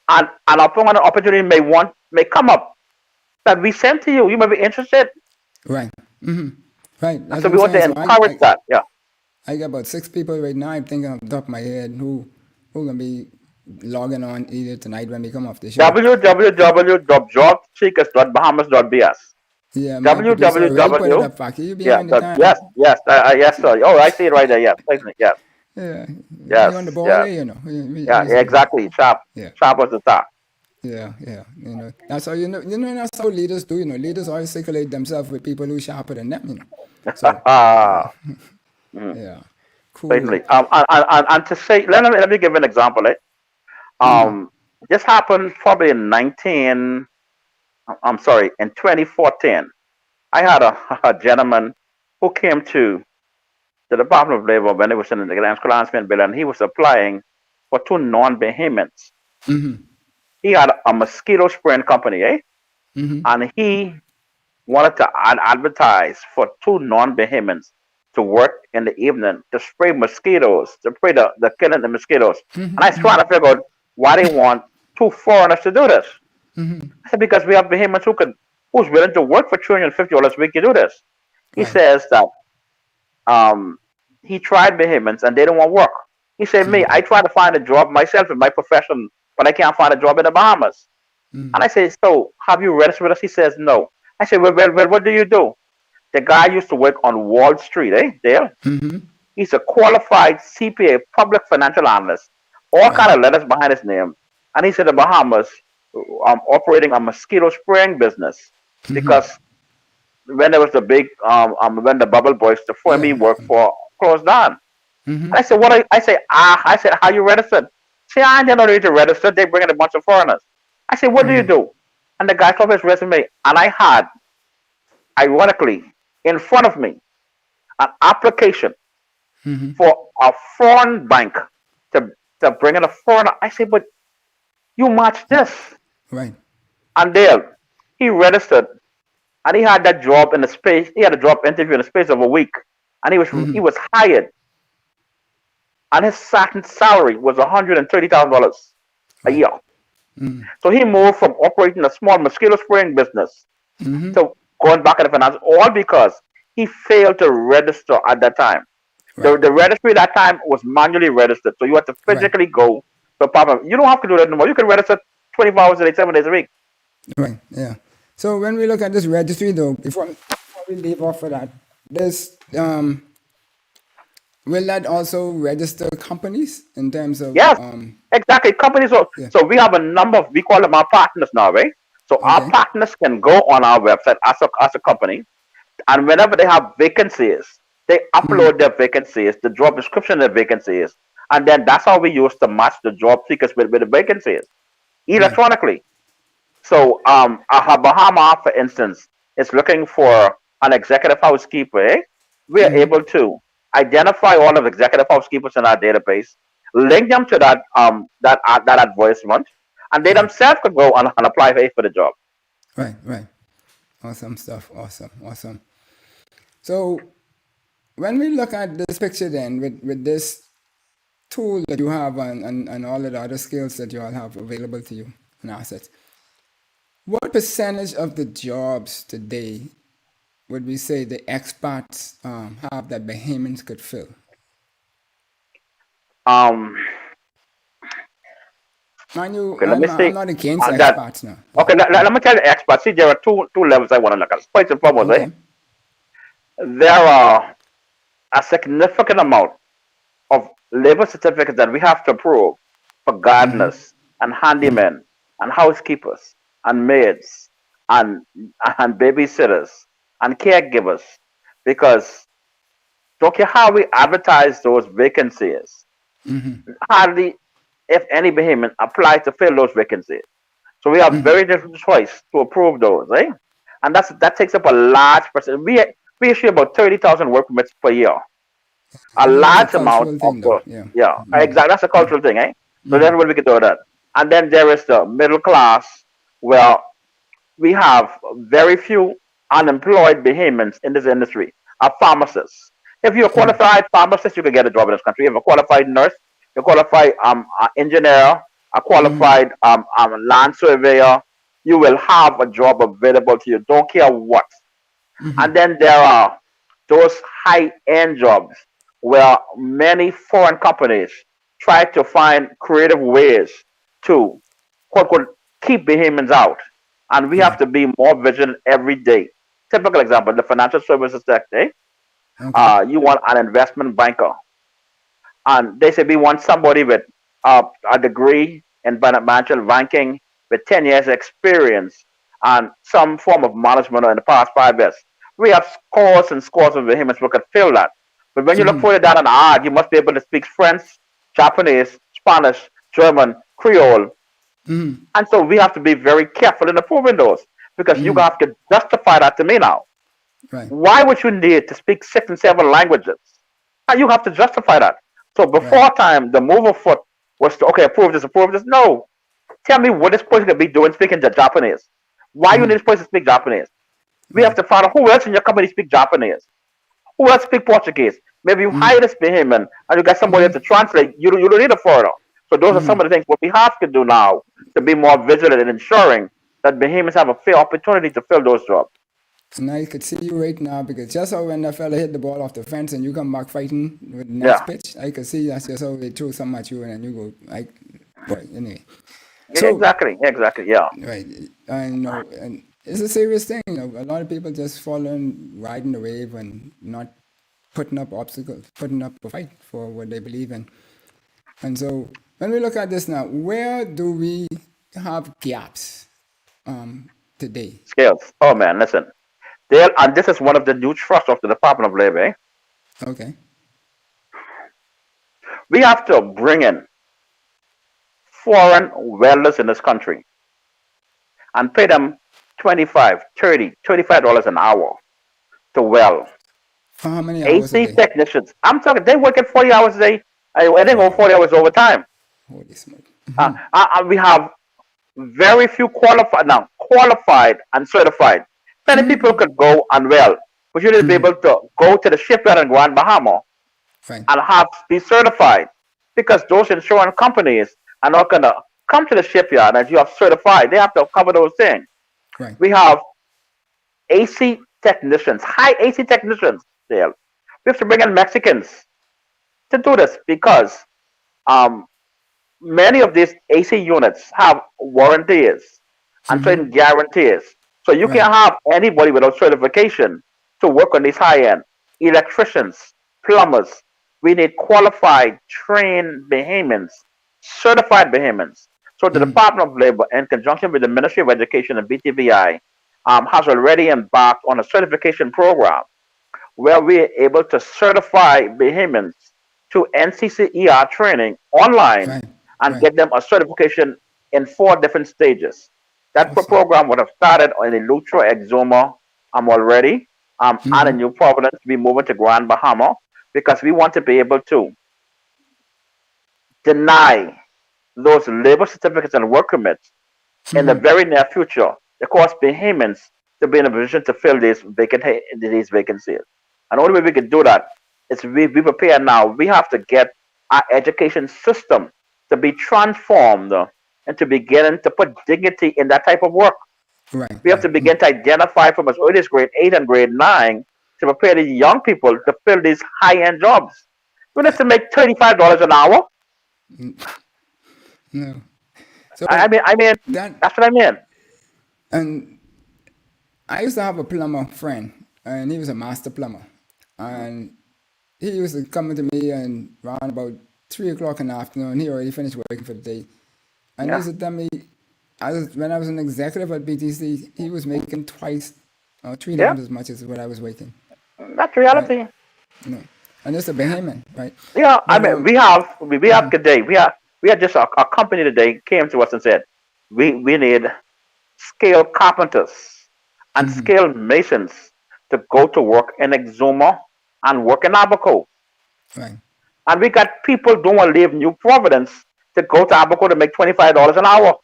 and an opportunity may come up that we send to you. You may be interested. Right. Right. And so we want to encourage that. Yeah. I got about 6 people right now. I'm thinking off the top of my head who gonna be logging on either tonight when we come off the show. www.jobseekers.bahamas.bs. Yeah, www. Yes, sir. Oh, I see it right there. Yes, yeah. Yes. You're on the ball there, you know. Exactly. Sharp. Yeah. Sharp as the top. Yeah. You know, that's how that's how leaders do. You know, leaders always circulate themselves with people who sharper than them. You know. So, yeah. Cool. Certainly. And to say, let me give an example. This happened probably in 2014. I had a gentleman who came to the Department of Labor when it was in the Clansman bill, and he was applying for 2 non-Bahamians. He had a mosquito spraying company, and he wanted to advertise for 2 non-Bahamians to work in the evening to spray mosquitoes, to spray the killing the mosquitoes. And I was trying to figure out why they want 2 foreigners to do this. I said, because we have Bahamians who's willing to work for $250 a week to do this. He says that he tried Bahamians and they don't want work. He said, me, I try to find a job myself in my profession, but I can't find a job in the Bahamas. And I said, so have you registered with us? He says, no. I said, well, what do you do? The guy used to work on Wall Street, Dale. He's a qualified CPA, public financial analyst, all kind of letters behind his name. And he's in the Bahamas operating a mosquito spraying business because when there was the big, when the bubble burst, the firm he worked for closed down. I said, I said, how you registered? See, I didn't need to register. They bring in a bunch of foreigners. I said, what do you do? And the guy told me his resume, and I had, ironically, in front of me, an application for a foreign bank to bring in a foreigner. I said, but you match this. Right. And there, he registered, and he had that job in the space. He had a job interview in the space of a week, and he was hired, and his starting salary was $130,000 a year. So he moved from operating a small mosquito spraying business to going back in the finance, all because he failed to register at that time. Right. The registry that time was manually registered, so you had to Right. physically go to a proper. You don't have to do that anymore. You can register 24 hours a day, 7 days a week. Right. Yeah. So when we look at this registry, though, before we leave off of that, this will that also register companies in terms of Yes, exactly. Companies. yeah. So we have a number of, we call them our partners now, right? So our Okay. partners can go on our website as a company, and whenever they have vacancies, they upload their vacancies, the job description of their vacancies, and then that's how we use to match the job seekers with the vacancies Right. electronically. So Bahama, for instance, is looking for an executive housekeeper. We are able to identify all of the executive housekeepers in our database, link them to that advertisement, and they Right. themselves could go and apply for the job. Right. Right. Awesome stuff. Awesome. Awesome. So when we look at this picture, then with this tool that you have and all of the other skills that you all have available to you and assets, what percentage of the jobs today would we say the expats have that Bahamians could fill? Um, Mind you, okay, let me I'm see. not against That expats now. Yeah. okay. Let me tell you, experts. See, there are two levels I want to look at. First and foremost, Okay. there are a significant amount of labor certificates that we have to approve for gardeners and handymen and housekeepers and maids and babysitters and caregivers, because don't care how we advertise those vacancies, hardly if any Bahamian apply to fill those vacancies. So we have very different choice to approve those, right? And that takes up a large percent. We issue about 30,000 work permits per year. A I think that's a large amount cultural of thing, though. those. Yeah. Yeah, exactly. That's a cultural thing, eh? So that's what we can do with that. And then there is the middle class, where we have very few unemployed Bahamians in this industry, are pharmacists. If you're a qualified pharmacist, you can get a job in this country. If you're a qualified nurse, you're a qualified engineer, a qualified land surveyor, you will have a job available to you. Don't care what. And then there are those high-end jobs where many foreign companies try to find creative ways to quote unquote keep Bahamians out. And we have to be more vigilant every day. Typical example, the financial services sector. Okay. You want an investment banker, and they say we want somebody with a degree in financial banking with 10 years experience and some form of management in the past 5 years. We have scores and scores of Bahamians who could fill that. But when you look further down an ad, you must be able to speak French, Japanese, Spanish, German, Creole. And so we have to be very careful in approving those, because you have to justify that to me now. Right. Why would you need to speak 6 and 7 languages? And you have to justify that. So before time, the move of foot was to, okay, approve this, approve this. No. Tell me what this person could be doing speaking Japanese. Why you need this person to speak Japanese? We have to find out who else in your company speak Japanese. Who else speak Portuguese? Maybe you hire this Bahamian and you got somebody else to translate. You don't need a foreigner. So those are some of the things what we have to do now to be more vigilant in ensuring that Bahamians have a fair opportunity to fill those jobs. And I could see you right now, because just how when the fella hit the ball off the fence and you come back fighting with the next pitch, I could see that's just how they throw something at you and then you go, like, boy, anyway. So, Exactly, yeah. right. I know, and it's a serious thing. A lot of people just following, riding the wave and not putting up obstacles, putting up a fight for what they believe in. And so when we look at this now, where do we have gaps today? Skills. Oh man, listen. And this is one of the new trusts of the Department of Labor. Okay. We have to bring in foreign welders in this country and pay them $25, $30, $35 an hour to weld. For how many hours a AC day? technicians. I'm talking, they work at 40 hours a day. And they go 40 hours overtime. Holy smoke. We have very few qualified and certified. Many people could go and weld, but you need to be able to go to the shipyard in Grand Bahama Right. and be certified, because those insurance companies are not going to come to the shipyard and you have certified. They have to cover those things. Right. We have AC technicians, high AC technicians there. We have to bring in Mexicans to do this because um, many of these AC units have warranties and certain guarantees. So you Right. can't have anybody without certification to work on these high end electricians, plumbers. We need qualified, trained Bahamians, certified Bahamians. So the Department of Labor, in conjunction with the Ministry of Education and BTVI, has already embarked on a certification program where we are able to certify Bahamians to NCCER training online Right. and Right. get them a certification in 4 different stages. That Awesome. program would have started in Eleuthera, Exuma, already, and in New Providence. We moving to Grand Bahama because we want to be able to deny those labor certificates and work permits in the very near future to cause Bahamians to be in a position to fill these vacancies. And the only way we can do that is we prepare now. We have to get our education system to be transformed and to begin to put dignity in that type of work. Right. We have to Right. begin to identify from as early as grade 8 and grade 9 to prepare these young people to fill these high end jobs. We need to make $35 an hour. No. So I mean, that that's what I mean. and I used to have a plumber friend, and he was a master plumber, and he used to come to me and around about 3 o'clock in the afternoon. He already finished working for the day, and he Yeah, used to tell me, when I was an executive at BTC, he was making twice or three yeah, times as much as what I was making, that's right? reality. You know, and it's a Bahamian, right? Yeah, I But mean, we have today. We had just a company today came to us and said, we need skilled carpenters and skilled masons to go to work in Exuma and work in Abaco. right, And we got people don't want to leave New Providence to go to Abaco to make $25 an hour,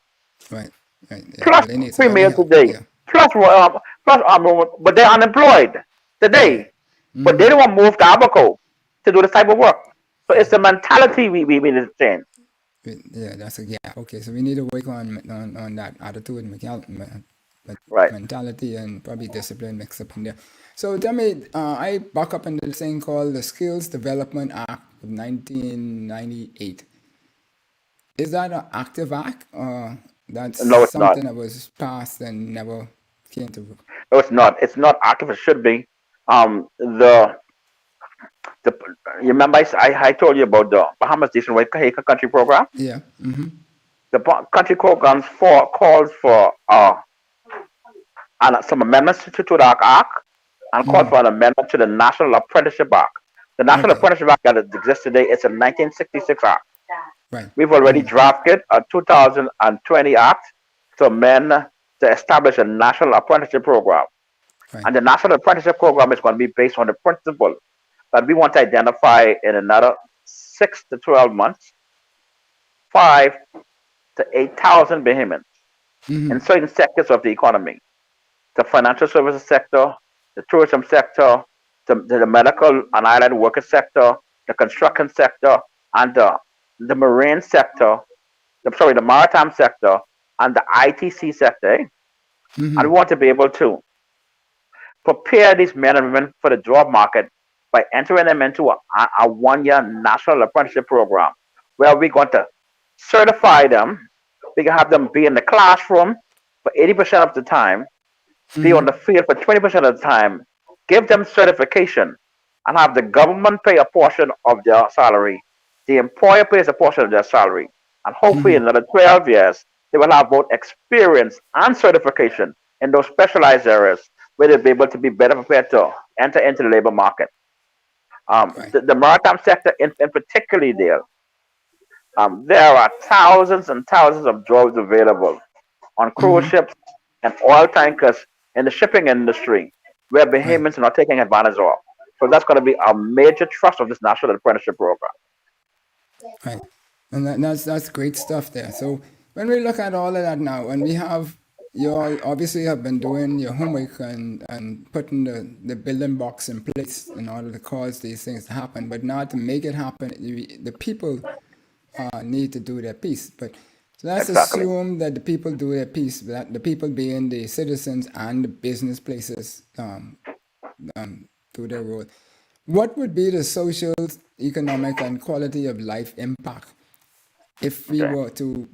right, right. Yeah, plus but they need some heavy female help. today, Yeah, plus but they're unemployed right. today. But they don't want to move to Abaco to do this type of work. So it's the mentality we need to change. Yeah, that's a yeah. Okay, so we need to work on that attitude, Right. mentality, and probably discipline mixed up in there. So tell me, I back up into this thing called the Skills Development Act of 1998. Is that an active act, or that's No, it's not. something that was passed and never came to? No, it's not. It's not active. It should be. Um, the the you remember I told you about the Bahamas Decent Way Country Program. Yeah. The country programs calls for some amendments to the Act and calls for an amendment to the National Apprenticeship Act. The National Okay. Apprenticeship Act that exists today is a 1966 Act. Right. We've already drafted a 2020 Act to amend to establish a National Apprenticeship Program. Right. And the National Apprenticeship Program is going to be based on the principle that we want to identify in another 6 to 12 months, 5 to 8,000 Bahamians in certain sectors of the economy: the financial services sector, the tourism sector, the medical and allied worker sector, the construction sector, and the marine sector, the maritime sector, and the ITC sector. And we want to be able to prepare these men and women for the job market by entering them into a 1 year national apprenticeship program where we're going to certify them. We can have them be in the classroom for 80% of the time, be on the field for 20% of the time, give them certification, and have the government pay a portion of their salary. The employer pays a portion of their salary. And hopefully in another 12 years, they will have both experience and certification in those specialized areas where they'll be able to be better prepared to enter into the labor market. Right. The maritime sector in particularly there are thousands and thousands of jobs available on cruise ships and oil tankers in the shipping industry where Right. Bahamians are not taking advantage of. So that's going to be a major thrust of this national apprenticeship program. Right. And that's great stuff there. So when we look at all of that now, and we have you all obviously have been doing your homework and putting the building blocks in place in order to cause these things to happen. But now to make it happen, the people need to do their piece. But so let's Exactly. assume that the people do their piece, that the people being the citizens and the business places do their role. what would be the social, economic, and quality of life impact if we Okay. were to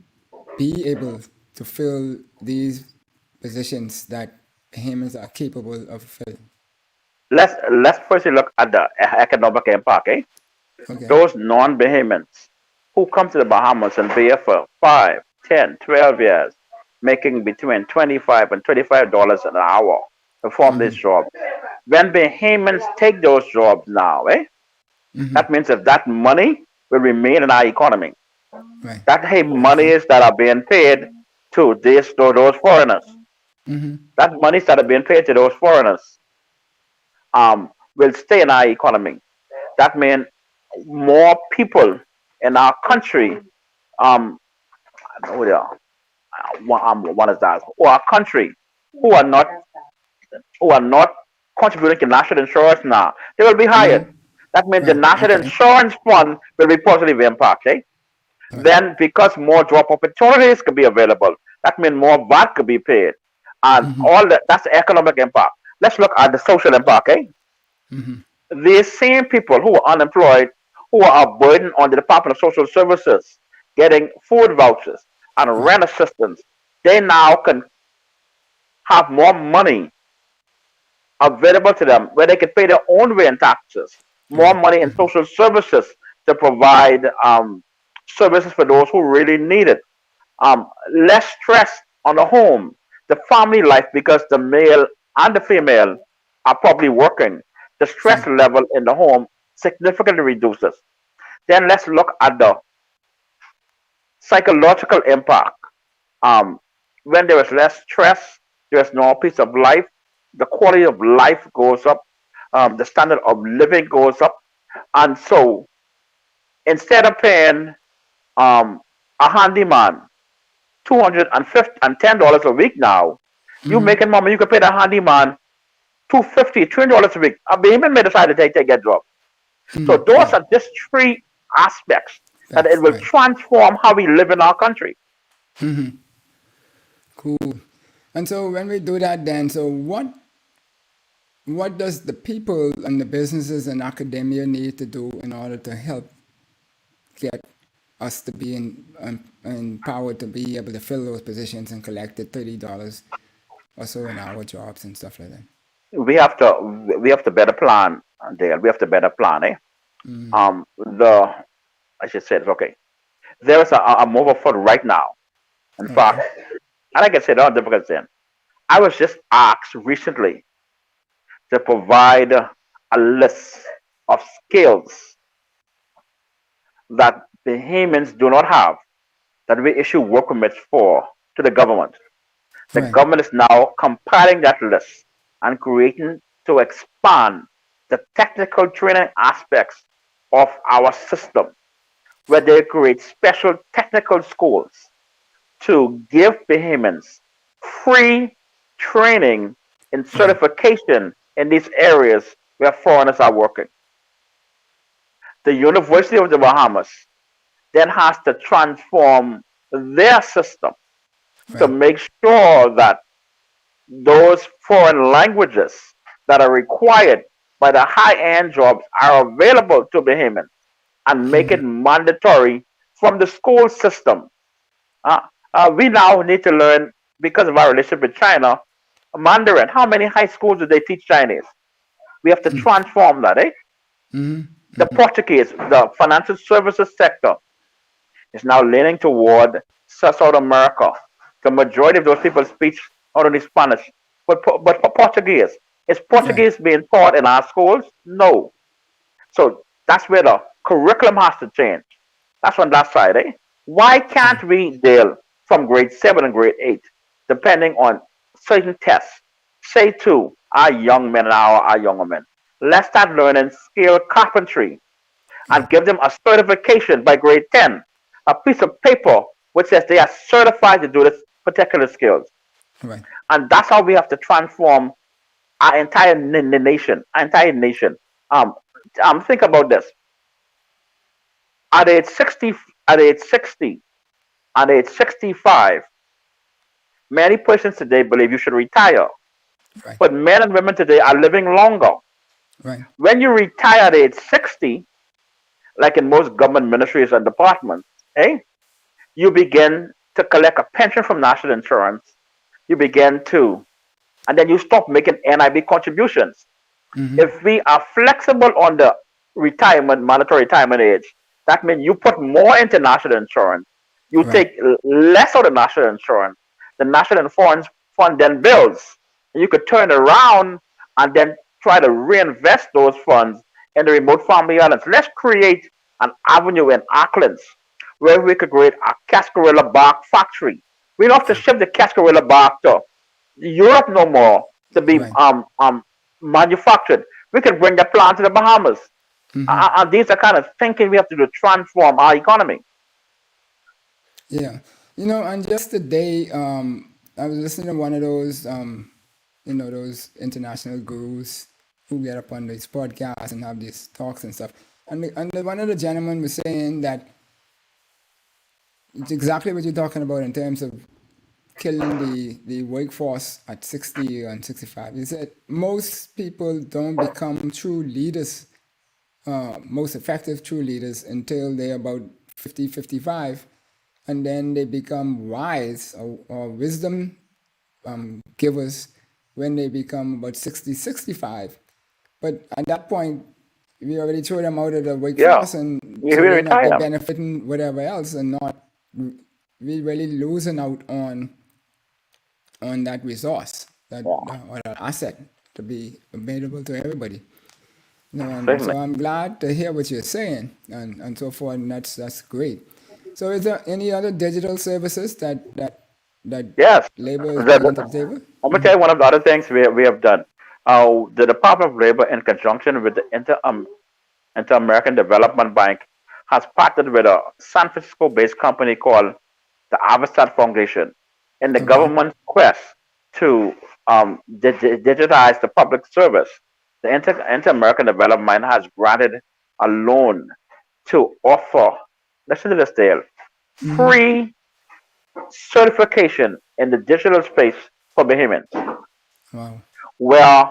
be able to fill these positions that humans are capable of filling? Let's first look at the economic impact. Eh? Okay. Those non-Bahamians who come to the Bahamas and be here for 5, 10, 12 years, making between $25 and $35 an hour, perform this job. When Bahamians take those jobs now, that means that that money will remain in our economy. Right. That monies that are being paid to those foreigners, that monies that are being paid to those foreigners, will stay in our economy. That means more people in our country, who they are, one is that, who are country, who are not contributing to national insurance now, they will be hired. That means the Right. national Okay. insurance fund will be positively impacted. Right. Then, because more job opportunities could be available, that means more VAT could be paid, and all that's the economic impact. Let's look at the social impact. These same people who are unemployed, who are burdened on the Department of Social Services, getting food vouchers and Right. rent assistance, they now can have more money available to them where they can pay their own way in taxes, more Right. money in social services to provide services for those who really need it. Less stress on the home, the family life, because the male and the female are probably working. The stress Right. level in the home significantly reduces. Then let's look at the psychological impact. When there is less stress, there is more peace of life. The quality of life goes up. The standard of living goes up. And so instead of paying a handyman $210 a week now, you making money, you can pay the handyman $250, $300 a week. A Bahamian may decide to take that job. So those are just three aspects that it That's will right. transform how we live in our country. Cool. And so when we do that, then so what does the people and the businesses and academia need to do in order to help get us to be empowered to be able to fill those positions and collect the $30 or so an hour jobs and stuff like that? We have to better plan, Dale. We have to better plan, eh? I should say this, okay. There is a move afoot right now. In fact, and I can say that difficult thing. I was just asked recently to provide a list of skills that Bahamians do not have that we issue work permits for to the government. The Right. government is now compiling that list and creating to expand the technical training aspects of our system, where they create special technical schools to give Bahamians free training and certification in these areas where foreigners are working. The University of the Bahamas then has to transform their system to Right. make sure that those foreign languages that are required by the high-end jobs are available to Bahamians and make it mandatory from the school system. We now need to learn, because of our relationship with China, Mandarin. How many high schools do they teach Chinese? We have to transform that, eh? The Portuguese, the financial services sector is now leaning toward South America. The majority of those people speak not only Spanish, but Portuguese. Is Right. Portuguese being taught in our schools? No. So that's where the curriculum has to change. That's on that side, eh? Why can't we deal from grade 7 and grade 8, depending on certain tests, say to our young men and our young women, let's start learning skilled carpentry and give them a certification by grade 10, a piece of paper which says they are certified to do this particular skills. Right. And that's how we have to transform our entire nation. Think about this. At age 60, at age 60, at age 65, many persons today believe you should retire. Right. But men and women today are living longer. Right. When you retire at age 60, like in most government ministries and departments, eh, you begin to collect a pension from national insurance. You begin to, and then you stop making NIB contributions. Mm-hmm. If we are flexible on the retirement, mandatory retirement age, that means you put more into national insurance. You Right. take less of the national insurance. The national insurance fund then builds. And you could turn around and then try to reinvest those funds in the remote family islands. Let's create an avenue in Auckland where we could create a cascarilla bark factory. We don't have to ship the cascarilla bark to Europe no more to be Right. manufactured. We can bring the plant to the Bahamas. Mm-hmm. And these are kind of thinking we have to do to transform our economy. Yeah. And just today, I was listening to one of those, those international gurus who get up on these podcasts and have these talks and stuff. And one of the gentlemen was saying that it's exactly what you're talking about in terms of killing the workforce at 60 and 65. He said most people don't become true leaders, most effective true leaders until they're about 50, 55. And then they become wise or wisdom givers when they become about 60, 65. But at that point, we already throw them out of the Yeah, workforce, and we so they're not retire they're them. benefiting whatever else, and not we really losing out on that resource, that Yeah, or that asset to be available to everybody. And certainly. so I'm glad to hear what you're saying and so forth, and that's great. So is there any other digital services that Yes. labor is bringing to the The, table? I'm going to tell you one of the other things we have done. The Department of Labor, in conjunction with the Inter-American Development Bank, has partnered with a San Francisco-based company called the Avastat Foundation in the Okay. government's quest to digitize the public service. The Inter-American Development has granted a loan to offer, listen to this, Dale, free certification in the digital space for Bahamians, Wow. where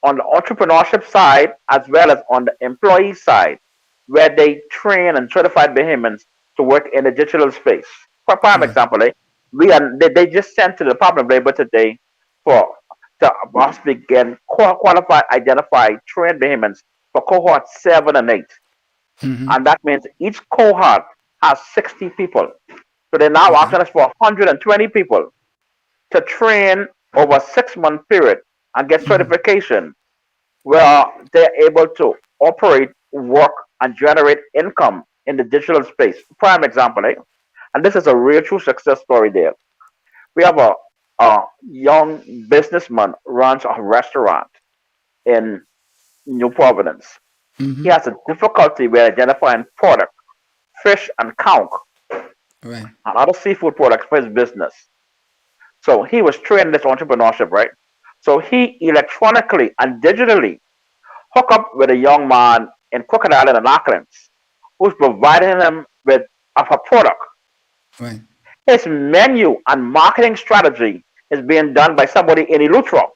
on the entrepreneurship side as well as on the employee side, where they train and certify Bahamians to work in the digital space. For prime Right. example, they just sent to the Department of Labor today for to us begin qualify, identify, train Bahamians for cohort 7 and 8. And that means each cohort has 60 people. So they're now Okay. asking us for 120 people to train over a 6-month period and get certification where they're able to operate, work, and generate income in the digital space. Prime example, eh? And this is a real true success story there. We have a young businessman runs a restaurant in New Providence. He has a difficulty with identifying product, fish and conch, Right. and other seafood products for his business. So he was trained in this entrepreneurship, right? So he electronically and digitally hooked up with a young man in Crooked Island and Auckland who's providing him with a product. Right. His menu and marketing strategy is being done by somebody in Eleuthera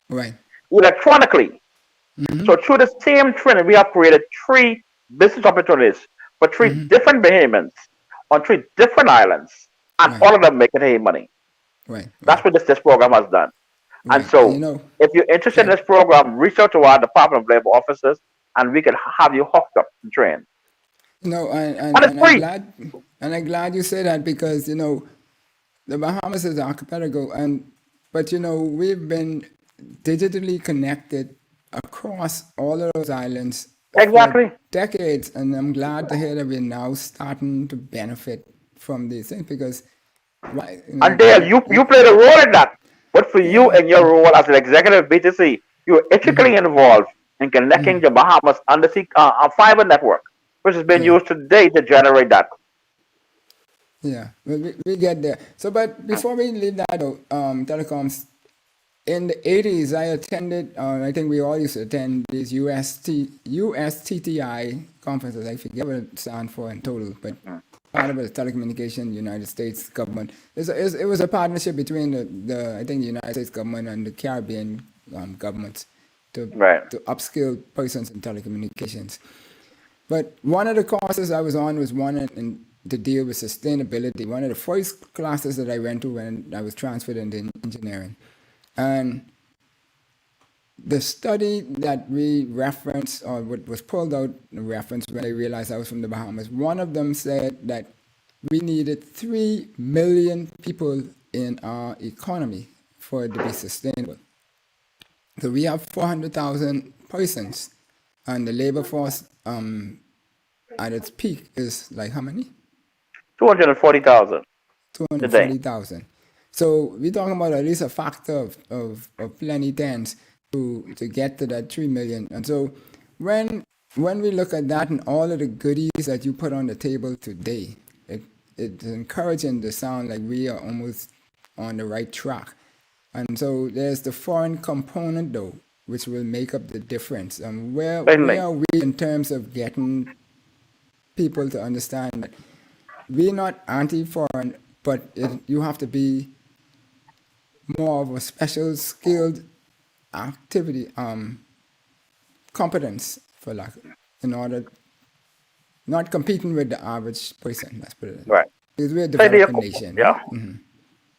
Right. electronically. So through the same training, we have created 3 business opportunities for 3 different Bahamians on 3 different islands, and Right. all of them making hay money. Right. That's Right. what this program has done. And Right. And so, if you're interested in this program, reach out to our Department of Labor officers, and we can have you hooked up and trained. And And it's free. I'm glad you say that, because the Bahamas is an archipelago, but we've been digitally connected across all of those islands for Exactly. decades, and I'm glad to hear that we're now starting to benefit from these things, because why And Dale, you played a role in that. But for you yeah. and your role as an executive BTC, you're intricately involved in connecting the Bahamas undersea fiber network, which has been Yeah. used today to generate that. Yeah, we get there. So, but before we leave that out, telecoms, in the 80s, I attended, I think we all used to attend these USTTI conferences. I forget what it stands for in total, but part of it is telecommunication, United States government. It was a partnership between I think the United States government and the Caribbean governments. Right. to upskill persons in telecommunications. But one of the courses I was on was one to deal with sustainability. One of the first classes that I went to when I was transferred into engineering. And the study that we referenced, or what was pulled out in reference when I realized I was from the Bahamas, one of them said that we needed 3 million people in our economy for it to be sustainable. So we have 400,000 persons, and the labor force at its peak is like how many? 240,000 today. 240,000. So we're talking about at least a factor of plenty tens to get to that 3 million. And so when we look at that and all of the goodies that you put on the table today, it's encouraging to sound like we are almost on the right track. And so there's the foreign component, though, which will make up the difference. And where are we in terms of getting people to understand that we're not anti-foreign, but you have to be more of a special skilled activity, competence, for lack, in order not competing with the average person. Let's put it that way. Right. Because we're a developing nation. Yeah. Right? Mm-hmm.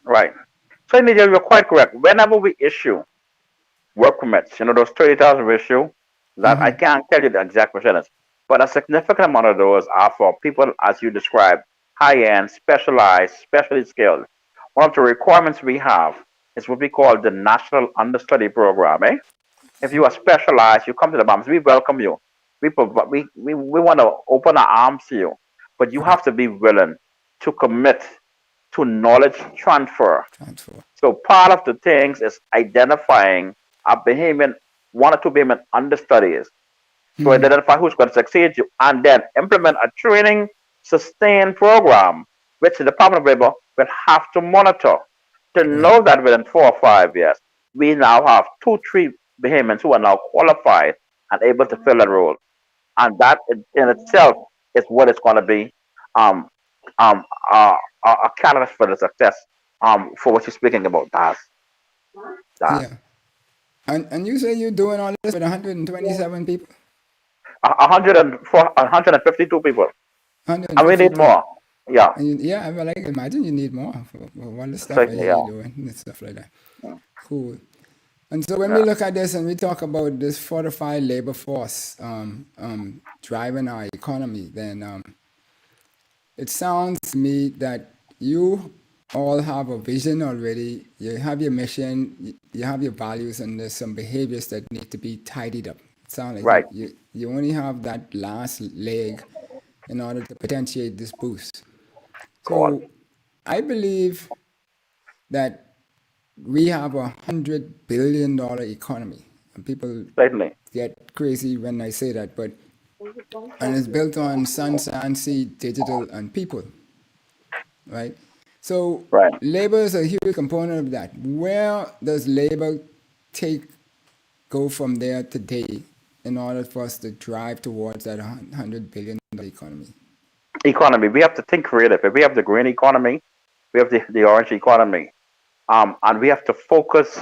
Right. So you're quite correct. Whenever we issue work permits, those 30,000 we issue, that I can't tell you the exact percentage, but a significant amount of those are for people, as you described, high-end, specialized, specially skilled. One of the requirements we have is what we call the National Understudy Program. If you are specialized, you come to the Bahamas, we welcome you. We want to open our arms to you, but you have to be willing to commit to knowledge transfer. So part of the things is identifying a Bahamian, 1 or 2 Bahamian understudies to identify who's going to succeed you, and then implement a training sustained program, which the Department of Labor will have to monitor to know that within 4 or 5 years, we now have 2, 3 Bahamians who are now qualified and able to fill that role. And that in itself is what is going to be a catalyst for the success for what you're speaking about. Yeah. And you say you're doing all this with 127 people? 152 people. 152. And we need more. Yeah. I like imagine you need more for all the stuff that you're doing and stuff like that. Yeah. Cool. And so when we look at this and we talk about this fortified labor force driving our economy, then it sounds to me that you all have a vision already. You have your mission, you have your values, and there's some behaviors that need to be tidied up. It sounds like you only have that last leg in order to potentiate this boost. So I believe that we have $100 billion economy, and people get crazy when I say that, and it's built on sun, sand, sea, digital, and people, right? So labor is a huge component of that. Where does labor go from there today in order for us to drive towards that $100 billion economy? We have to think creative. We have the green economy, we have the orange economy, and we have to focus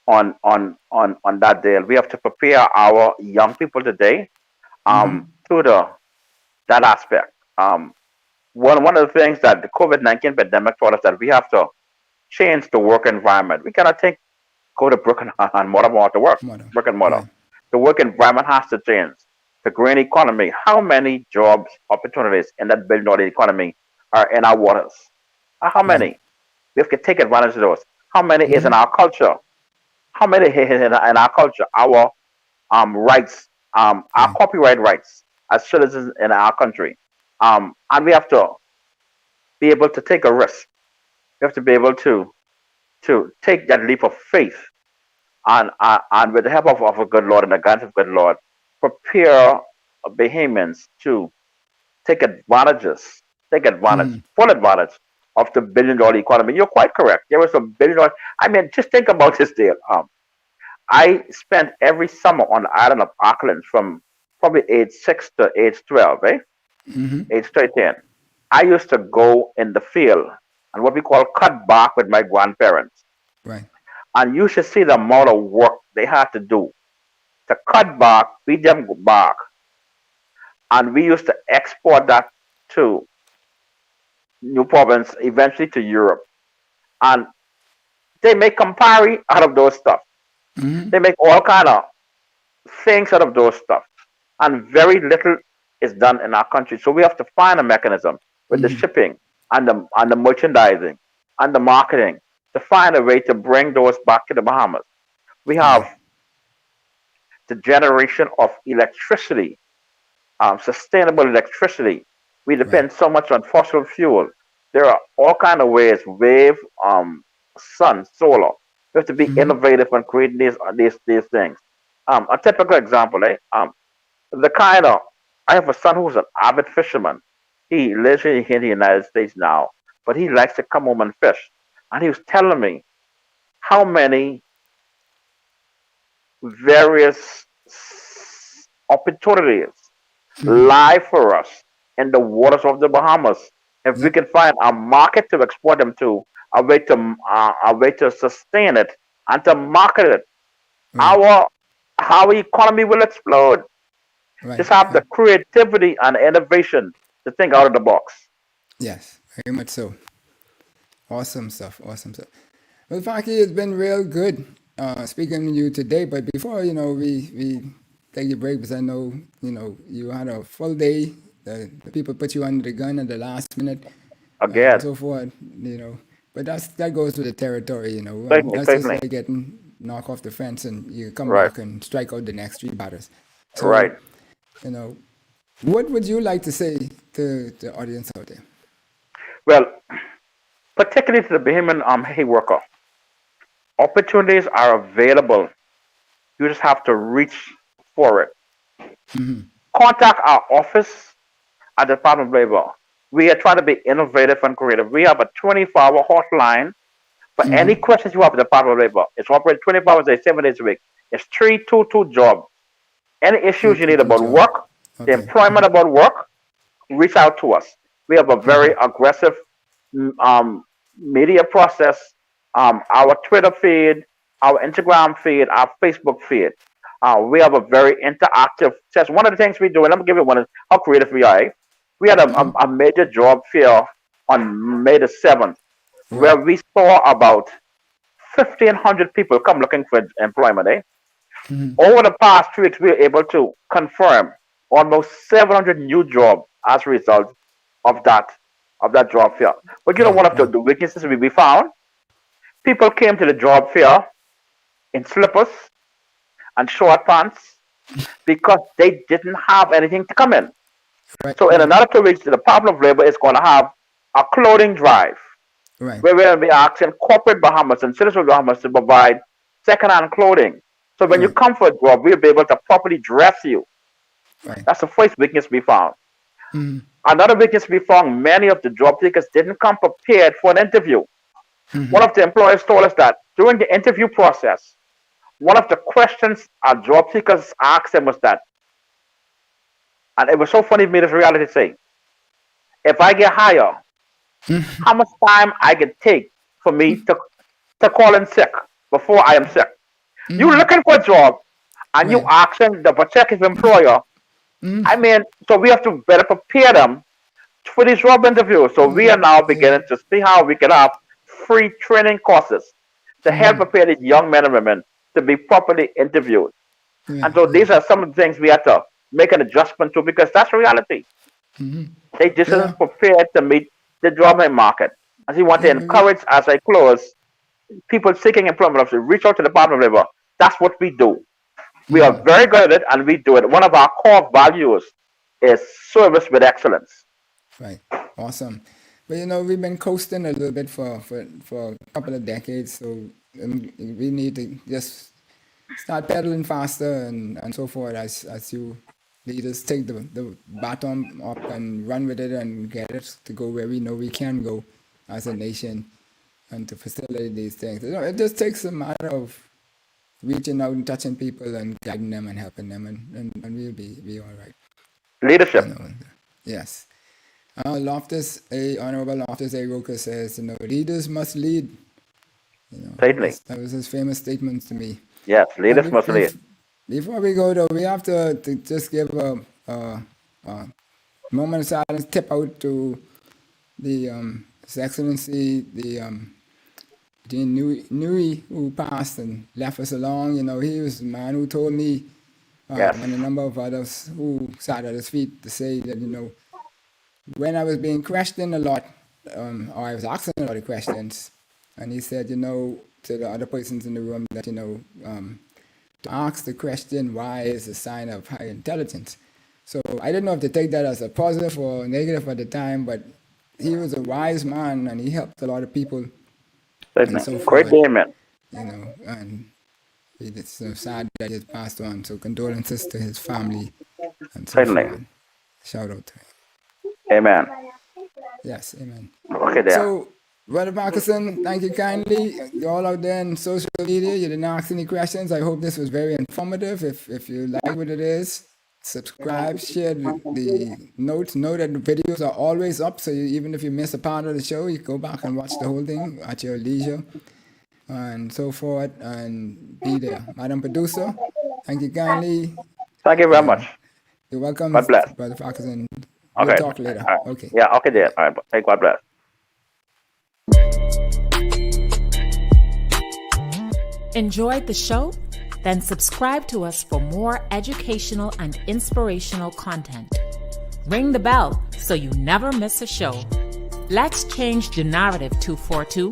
on that deal. We have to prepare our young people today through that aspect. One of the things that the COVID-19 pandemic taught us, that we have to change the work environment. We cannot go to brick and mortar to work. Brick and mortar. The work environment has to change. The green economy. How many jobs, opportunities in that billion-dollar economy are in our waters? How many? We have to take advantage of those. How many is in our culture? How many is in our culture? Our rights, our copyright rights as citizens in our country. And we have to be able to take a risk. We have to be able to take that leap of faith, and with the help of a good Lord and the guidance of good Lord, prepare Bahamians to take full advantage of the billion-dollar economy. You're quite correct. There was a $1 billion. Just think about this deal. I spent every summer on the island of Auckland from probably age 6 to age 12, age 13. I used to go in the field and what we call cut bark with my grandparents. Right. And you should see the amount of work they had to do to cut bark, feed them bark, and we used to export that to New Province, eventually to Europe. And they make Campari out of those stuff. They make all kind of things out of those stuff. And very little is done in our country. So we have to find a mechanism with the shipping and the merchandising and the marketing to find a way to bring those back to the Bahamas. We have the generation of electricity, sustainable electricity. We depend so much on fossil fuel. There are all kind of ways, wave, sun, solar. We have to be innovative and create these things. A typical example, I have a son who's an avid fisherman. He lives here in the United States now, but he likes to come home and fish. And he was telling me how many various opportunities lie for us in the waters of the Bahamas. If we can find a market to export them to, a way to sustain it and to market it, our economy will explode. Just have the creativity and innovation to think out of the box. Yes, very much so. Awesome stuff. Awesome stuff. Well, Faki, it's been real good speaking to you today. But before we take a break, because I know you had a full day. The people put you under the gun at the last minute. Again, and so forth. But that goes with the territory. That's just like getting knocked off the fence, and you come back and strike out the next 3 batters. So, what would you like to say to the audience out there? Well, particularly to the Bahamian hay worker, opportunities are available. You just have to reach for it. Contact our office at the Department of Labor. We are trying to be innovative and creative. We have a 24-hour hotline for any questions you have at the Department of Labor. It's operated 24 hours a day, 7 days a week. It's 322 job. Any issues you need about work, the employment about work, reach out to us. We have a very aggressive media process. Our Twitter feed, our Instagram feed, our Facebook feed. We have a very interactive test. One of the things we do, and let me give you one, is how creative we are. We had a major job fair on May the 7th, where we saw about 1,500 people come looking for employment. Over the past 2 weeks, we were able to confirm almost 700 new jobs as a result of that job fair. But one of the weaknesses we found, people came to the job fair in slippers and short pants because they didn't have anything to come in. So in another 2 weeks, the Department of Labor is going to have a clothing drive where we're going to be asking corporate Bahamas and citizens of Bahamas to provide second-hand clothing. So when you come for a job, we'll be able to properly dress you. That's the first weakness we found. Another weakness we found, many of the job seekers didn't come prepared for an interview. One of the employers told us that during the interview process, one of the questions our job seekers asked them was that, and it was so funny to me, this reality say, if I get hired, how much time I can take for me to call in sick before I am sick? You looking for a job and you asking the prospective employer. I mean, so we have to better prepare them for these job interviews. So we are now beginning to see how we can have free training courses to help prepare these young men and women to be properly interviewed. And so these are some of the things we have to make an adjustment to, because that's reality. They just isn't prepared to meet the job market. As we want to encourage, as I close, people seeking employment to reach out to the Department of Labor. That's what we do. We are very good at it, and we do it. One of our core values is service with excellence. Right. Awesome. But we've been coasting a little bit for a couple of decades, so we need to just start pedaling faster and so forth as you leaders take the baton up and run with it and get it to go where we know we can go as a nation and to facilitate these things. It just takes a matter of reaching out and touching people and guiding them and helping them, and we'll be all right. Leadership. Yes. Honorable Loftus A. Roker says, leaders must lead. Certainly. That was his famous statement to me. Yes, leaders must lead. Before we go though, we have to just give a moment of silence, tip out to the His Excellency, the Dean Nui, who passed and left us alone. You know, he was the man who told me, Yes. and a number of others who sat at his feet, to say that, you know, when I was being questioned a lot, or I was asking a lot of questions, and he said, you know, to the other persons in the room that, you know, to ask the question, why, is a sign of high intelligence. So I didn't know if to take that as a positive or negative at the time, but he was a wise man and he helped a lot of people. Certainly. And so Great forth. day, man. You know, and it's so sad that he passed on. So condolences to his family and so Certainly. forth. Shout out to him. Amen. Yes, amen. Okay, there. So, Brother Farquharson, thank you kindly. You're all out there in social media. You didn't ask any questions. I hope this was very informative. If you like what it is, subscribe, share the notes. Know that the videos are always up, so even if you miss a part of the show, you go back and watch the whole thing at your leisure and so forth, and be there. Madam Producer, thank you kindly. Thank you very much. You're welcome, God bless. Brother Farquharson. We'll Okay. talk later. All right. Okay. Yeah, okay, there. All right. Hey, God bless. Enjoyed the show? Then subscribe to us for more educational and inspirational content. Ring the bell so you never miss a show. Let's change the narrative 242